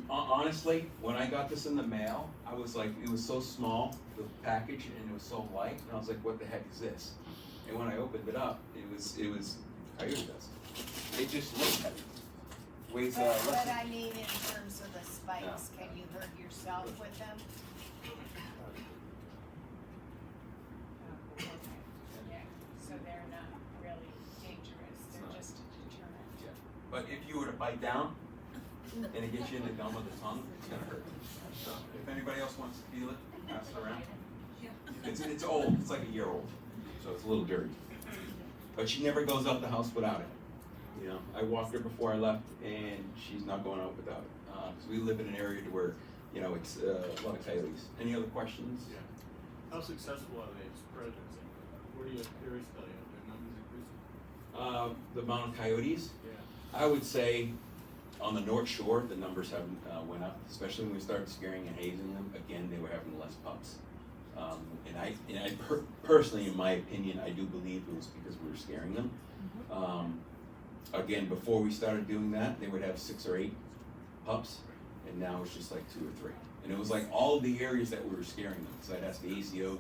Honestly, when I got this in the mail, I was like, it was so small, the package, and it was so light, and I was like, what the heck is this? And when I opened it up, it was coyote vest. It just looked heavy. Weighs less But than. I mean, in terms of the spikes, can you hurt yourself with them? Okay. Yeah, so they're not really dangerous, they're just a deterrent. Yeah. But if you were to bite down and it gets you in the gum of the tongue, it's gonna hurt. So if anybody else wants to feel it, pass it around. It's old. It's like a year old, so it's a little dirty. But she never goes out the house without it. You know, I walked her before I left, and she's not going out without it. Because we live in an area to where, you know, it's a lot of coyotes. Any other questions? Yeah. How successful are they at spreading? What are your theories telling you? Are their numbers increasing? The amount of coyotes, Yeah. I would say on the North Shore, the numbers haven't went up, especially when we started scaring and hazing them. Again, they were having less pups. Personally, in my opinion, I do believe it was because we were scaring them. Again, before we started doing that, they would have 6 or 8 pups, and now it's just like 2 or 3. And it was like all the areas that we were scaring them. So I'd ask the ACOs,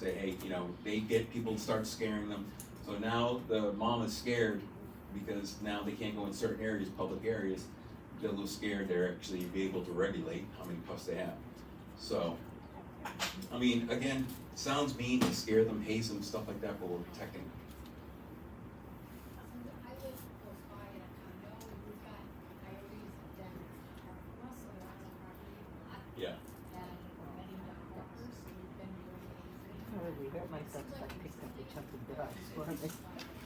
say, hey, you know, they get people to start scaring them. So now the mom is scared because now they can't go in certain areas, public areas. They're a little scared. They're actually be able to regulate how many pups they have. So, I mean, again, sounds mean to scare them, haze them, stuff like that, but we're protecting them. I live close by in a condo, and we've got coyotes and den from us, so they're on the property a lot. Yeah. And many dog walkers, so we've been doing hazing. Probably hurt myself if I picked up a chunk of dogs for me.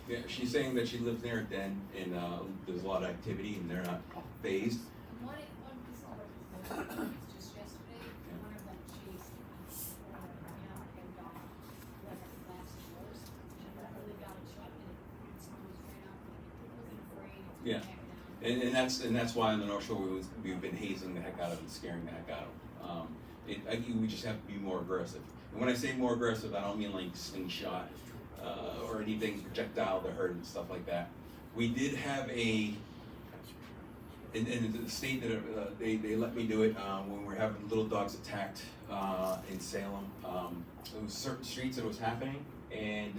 Yeah, she's saying that she lives near a den, and there's a lot of activity, and they're not phased. One piece of work just yesterday, one of them chased a American dog, like a last doors. She really got a shot and it was right up, like it wasn't afraid, it was Yeah. back down. And that's why on the North Shore we've been hazing the heck out of them, scaring the heck out of them. We just have to be more aggressive. And when I say more aggressive, I don't mean like slingshot or anything projectile to hurt and stuff like that. We did have in the state that they let me do it when we were having little dogs attacked in Salem. There was certain streets that was happening, and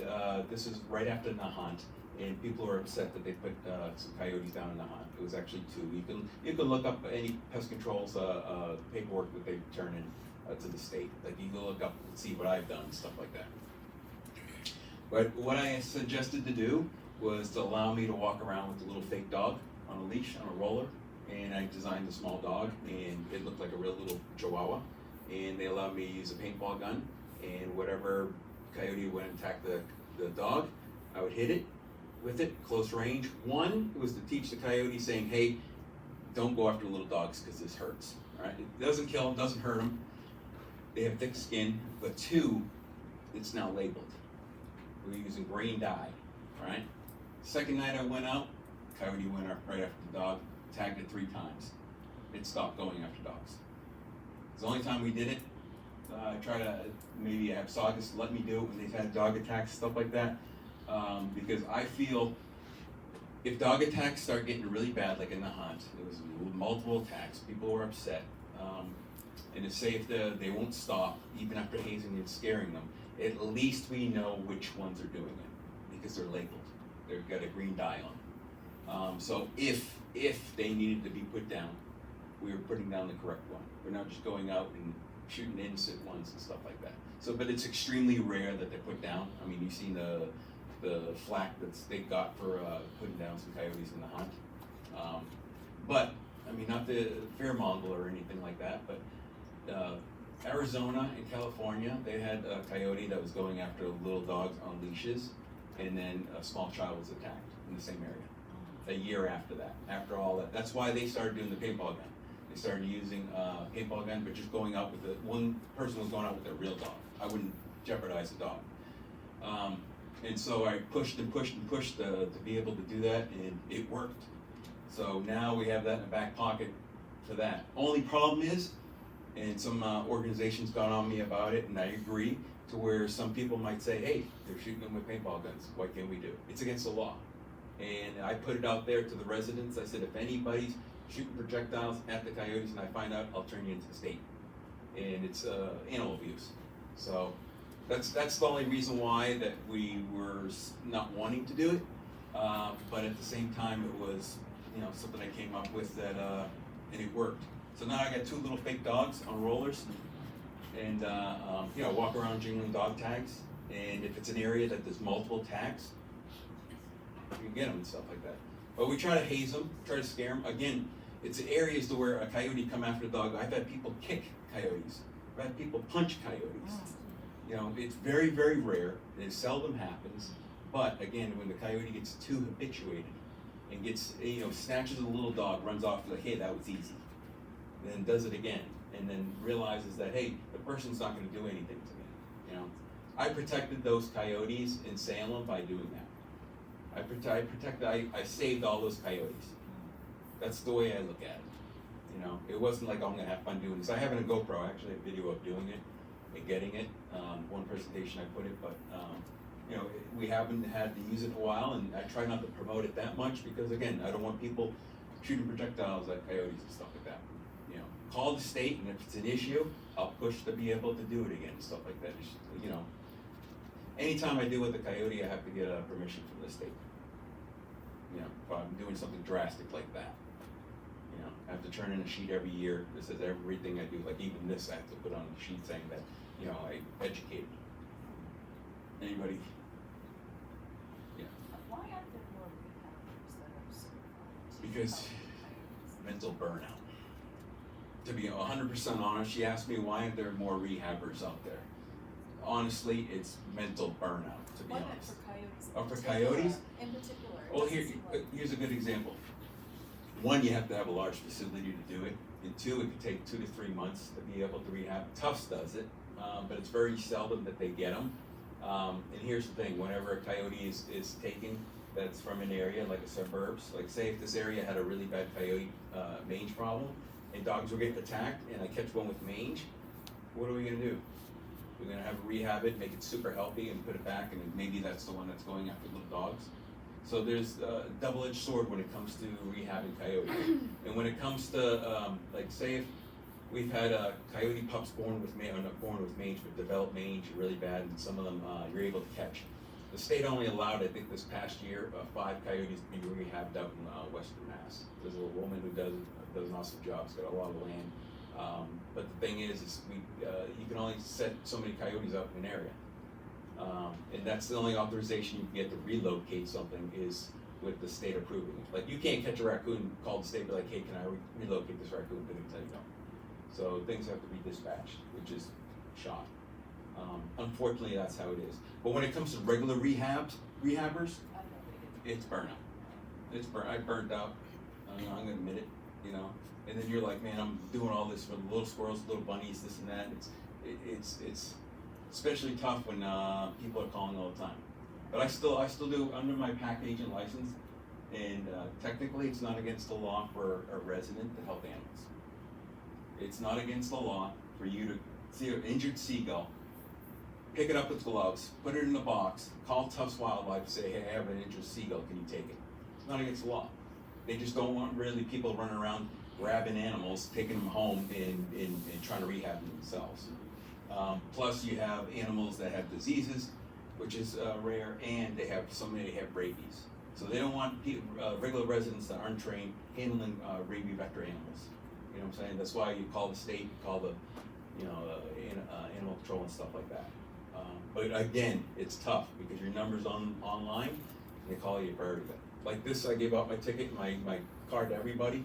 this is right after Nahant. And people are upset that they put some coyotes down in Nahant. It was actually 2. You can look up any pest control's paperwork that they turn in to the state. Like you can look up and see what I've done, stuff like that. But what I suggested to do was to allow me to walk around with a little fake dog on a leash, on a roller, and I designed a small dog, and it looked like a real little chihuahua. And they allowed me to use a paintball gun, and whatever coyote went and attacked the dog, I would hit it with it, close range. One was to teach the coyote, saying, hey, don't go after little dogs because this hurts. All right? It doesn't kill them, doesn't hurt them. They have thick skin. But 2, it's now labeled. We're using green dye. All right? Second night I went out, coyote went up right after the dog, tagged it 3 times. It stopped going after dogs. It's the only time we did it. I try to maybe have Saugus let me do it when they've had dog attacks, stuff like that. Because I feel if dog attacks start getting really bad, like in the hunt, it was multiple attacks, people were upset. And to say if they won't stop, even after hazing and scaring them, at least we know which ones are doing it because they're labeled. They've got a green dye on. So if they needed to be put down, we were putting down the correct one. We're not just going out and shooting innocent ones and stuff like that. So, but it's extremely rare that they're put down. I mean, you've seen the flack that they got for putting down some coyotes in the hunt. But, I mean, not to fearmonger or anything like that, but Arizona and California, they had a coyote that was going after little dogs on leashes, and then a small child was attacked in the same area. A year after that, after all that. That's why they started doing the paintball gun. They started using paintball gun, but just going out with one person was going out with a real dog. I wouldn't jeopardize the dog. And so I pushed and pushed and pushed to be able to do that, and it worked. So now we have that in the back pocket for that. Only problem is, and some organizations got on me about it, and I agree, to where some people might say, hey, they're shooting them with paintball guns. What can we do? It's against the law. And I put it out there to the residents. I said, if anybody's shooting projectiles at the coyotes and I find out, I'll turn you into the state. And it's animal abuse. So that's the only reason why that we were not wanting to do it. But at the same time, it was something I came up with that, and it worked. So now I got 2 little fake dogs on rollers, and walk around jingling dog tags. And if it's an area that there's multiple tags, you can get them and stuff like that. But we try to haze them, try to scare them. Again, it's areas to where a coyote come after a dog. I've had people kick coyotes. I've had people punch coyotes. It's very, very rare. It seldom happens. But again, when the coyote gets too habituated and gets, snatches a little dog, runs off like, hey, that was easy. Then does it again. And then realizes that, hey, the person's not going to do anything to me. I protected those coyotes in Salem by doing that. I saved all those coyotes. That's the way I look at it. It wasn't like, oh, I'm gonna have fun doing this. I have it on GoPro. I actually have a video of doing it and getting it. One presentation I put it, but we haven't had to use it in a while, and I try not to promote it that much because, again, I don't want people shooting projectiles at coyotes and stuff like that. Call the state, and if it's an issue, I'll push to be able to do it again and stuff like that. Anytime I deal with a coyote, I have to get permission from the state. If I'm doing something drastic like that. I have to turn in a sheet every year that says everything I do, like even this, I have to put on a sheet saying that, I educated. Anybody? Yeah. Why aren't there more rehabbers that are certified? Because mental burnout. To be 100% honest, she asked me why aren't there more rehabbers out there? Honestly, it's mental burnout, to be Why not honest. for coyotes? Oh, for coyotes? In particular. it Well, doesn't seem like- here's a good example. One, you have to have a large facility to do it. And 2, it could take 2 to 3 months to be able to rehab. Tufts does it, but it's very seldom that they get them. And here's the thing, whenever a coyote is taken that's from an area like a suburbs, like say if this area had a really bad coyote mange problem and dogs were getting attacked and I catch one with mange, what are we gonna do? We're gonna have to rehab it, make it super healthy and put it back, and maybe that's the one that's going after little dogs. So there's a double-edged sword when it comes to rehabbing coyotes. And when it comes to, like say if we've had coyote pups born with mange, or not born with mange, but developed mange really bad, and some of them you're able to catch. The state only allowed, I think this past year, 5 coyotes to be rehabbed out in Western Mass. There's a woman who does an awesome job, she's got a lot of land. But the thing is you can only set so many coyotes up in an area. And that's the only authorization you can get to relocate something is with the state approving it. Like you can't catch a raccoon, call the state, and be like, hey, can I relocate this raccoon? They're gonna tell you no. So things have to be dispatched, which is shot. Unfortunately, that's how it is. But when it comes to regular rehabbers, it's burnout. I burned out. I'm gonna admit it. And then you're like, man, I'm doing all this for the little squirrels, little bunnies, this and that. It's especially tough when people are calling all the time. But I still do under my pack agent license, and technically it's not against the law for a resident to help animals. It's not against the law for you to see an injured seagull, pick it up with gloves, put it in a box, call Tufts Wildlife, say, hey, I have an injured seagull, can you take it? It's not against the law. They just don't want really people running around grabbing animals, taking them home and trying to rehab them themselves. Plus you have animals that have diseases, which is rare, and some have rabies. So they don't want regular residents that aren't trained handling rabies vector animals. You know what I'm saying? That's why you call the state, you call the, you know, animal control and stuff like that. But again, it's tough because your number's online, and they call you for everything. Like this, I gave out my ticket, my card to everybody.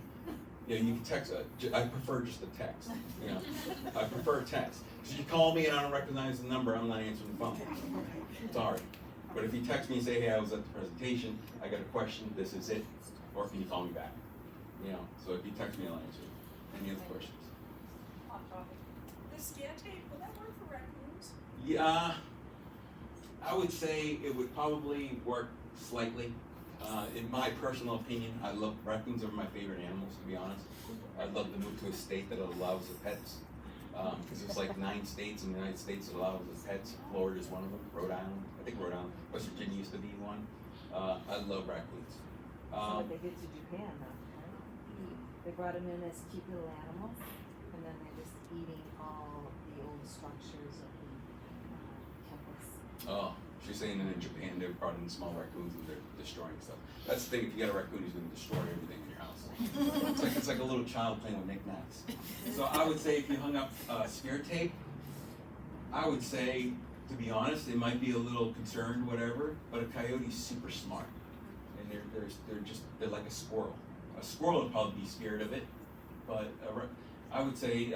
You know, you can text, I prefer just a text, you know. I prefer a text. Because you call me and I don't recognize the number, I'm not answering the phone. Sorry. But if you text me and say, hey, I was at the presentation, I got a question, this is it, or can you call me back? You know, so if you text me, I'll answer you. Any other questions? The scan tape, will that work for raccoons? Yeah, I would say it would probably work slightly. In my personal opinion, raccoons are my favorite animals, to be honest. I'd love to move to a state that allows the pets. Because there's like 9 states in the United States that allow the pets. Florida is one of them. Rhode Island, I think Rhode Island. West Virginia used to be one. I love raccoons. So what they did to Japan, though, right? They brought them in as cute little animals, and then they're just eating all the old structures of the temples. Oh, she's saying that in Japan they brought in small raccoons and they're destroying stuff. That's the thing. If you got a raccoon, he's going to destroy everything in your house. It's like a little child playing with knickknacks. So I would say if you hung up smear tape, I would say, to be honest, they might be a little concerned, whatever. But a coyote's super smart, and they're like a squirrel. A squirrel would probably be scared of it, but I would say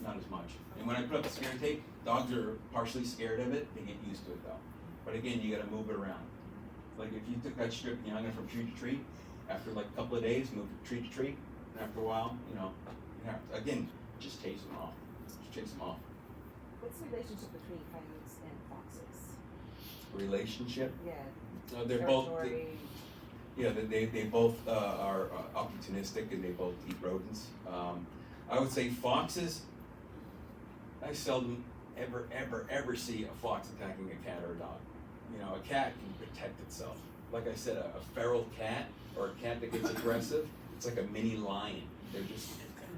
not as much. And when I put up the smear tape, dogs are partially scared of it. They get used to it though. But again, you got to move it around. Like if you took that strip and you hung it from tree to tree, after like a couple of days, move it tree to tree, and after a while, you know, again, just chase them off. Just chase them off. What's the relationship between coyotes and foxes? Relationship? Yeah. They're both. They both are opportunistic and they both eat rodents. I would say foxes. I seldom ever see a fox attacking a cat or a dog. You know, a cat can protect itself. Like I said, a feral cat or a cat that gets aggressive, it's like a mini lion.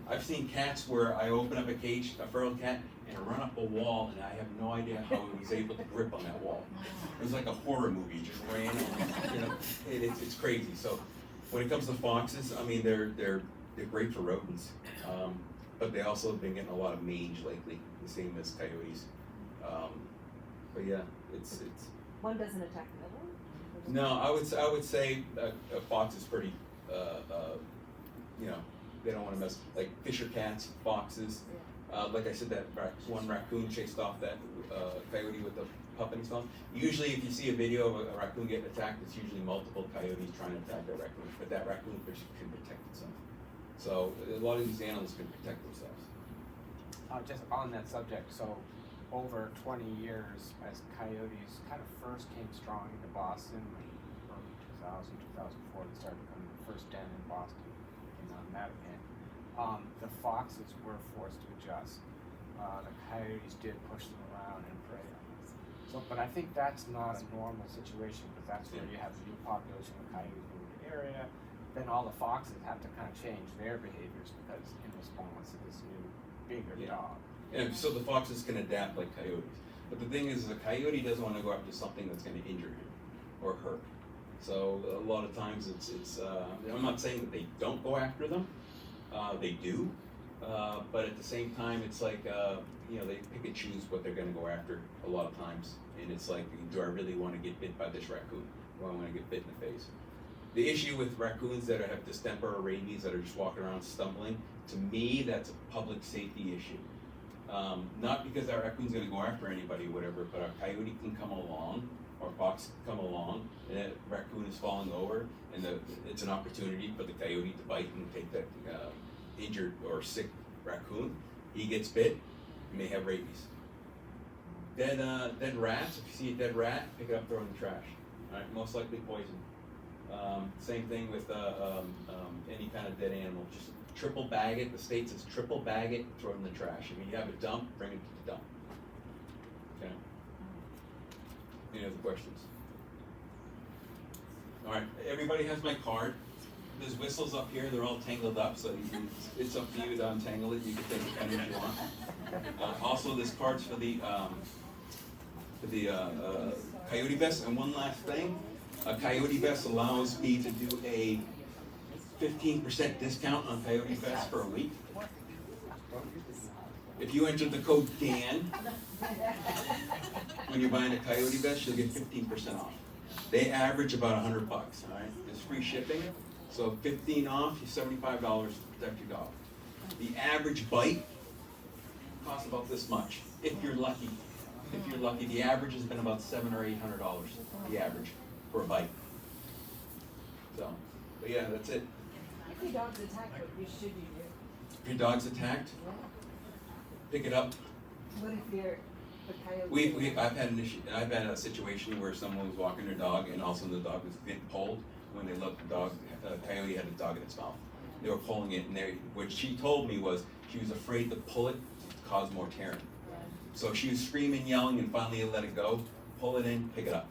I've seen cats where I open up a cage, a feral cat, and I run up a wall, and I have no idea how it was able to grip on that wall. It was like a horror movie, it just ran, you know, it's crazy. So when it comes to foxes, I mean, they're great for rodents, but they also have been getting a lot of mange lately, the same as coyotes. But yeah, it's. One doesn't attack the other one? No, I would say a fox is pretty, you know, they don't want to mess, like fisher cats, foxes. Like I said, that one raccoon chased off that coyote with the pup in his mouth. Usually if you see a video of a raccoon getting attacked, it's usually multiple coyotes trying to attack that raccoon, but that raccoon fish can protect itself. So a lot of these animals can protect themselves. Just on that subject, so over 20 years as coyotes kind of first came strong into Boston, like early 2000, 2004, they started becoming the first den in Boston, in Marblehead. The foxes were forced to adjust. The coyotes did push them around and prey on them. So, but I think that's not a normal situation, because that's where you have a new population of coyotes moving the area. Then all the foxes have to kind of change their behaviors because in response to this new, bigger dog. And so the foxes can adapt like coyotes. But the thing is, a coyote doesn't want to go after something that's going to injure him or her. So a lot of times I'm not saying that they don't go after them. They do. But at the same time, it's like, you know, they pick and choose what they're going to go after a lot of times. And it's like, do I really want to get bit by this raccoon? Do I want to get bit in the face? The issue with raccoons that have distemper or rabies that are just walking around stumbling, to me, that's a public safety issue. Not because our raccoon's going to go after anybody or whatever, but a coyote can come along, or a fox can come along, and that raccoon is falling over, and it's an opportunity for the coyote to bite and take that injured or sick raccoon. He gets bit, he may have rabies. Dead rats, if you see a dead rat, pick it up, throw it in the trash. All right, most likely poison. Same thing with any kind of dead animal. Just triple bag it. The state says triple bag it, throw it in the trash. If you have a dump, bring it to the dump. Okay. Any other questions? All right. Everybody has my card. There's whistles up here. They're all tangled up, so it's up to you to untangle it. You can take any if you want. Also, this card's for the Coyote Vest. And one last thing. A Coyote Vest allows me to do a 15% discount on Coyote Vest for a week. if you enter the code Dan, when you're buying a Coyote vest, you'll get 15% off. They average about $100, all right? There's free shipping, so 15 off, you're $75 to protect your dog. The average bite costs about this much, if you're lucky. If you're lucky, the average has been about $700 or $800, the average for a bite. So, but yeah, that's it. If your dog's attacked, what should you do? If your dog's attacked, pick it up. What if you're a coyote? I've had a situation where someone was walking their dog and all of a sudden the dog was getting pulled. When they looked, the dog, coyote had a dog in its mouth. They were pulling it, and what she told me was she was afraid to pull it to cause more tearing. So she was screaming, yelling, and finally let it go. Pull it in, pick it up.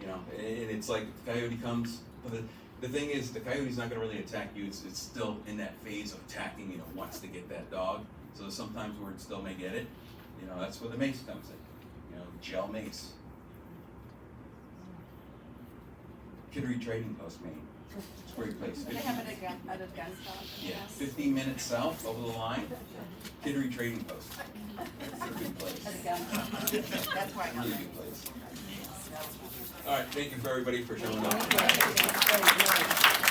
You know, and it's like the coyote comes. But the thing is, the coyote's not going to really attack you. It's still in that phase of attacking. You know, wants to get that dog. So sometimes where it still may get it. You know, that's where the mace comes in. You know, gel mace. Kittery Trading Post, Maine. It's a great place. They have it at a gun shop. Yeah, 15 minutes south over the line. Kittery Trading Post. It's a good place. At a gun shop. That's why I got Really it. good place. All right, thank you for everybody for showing up. Thank you.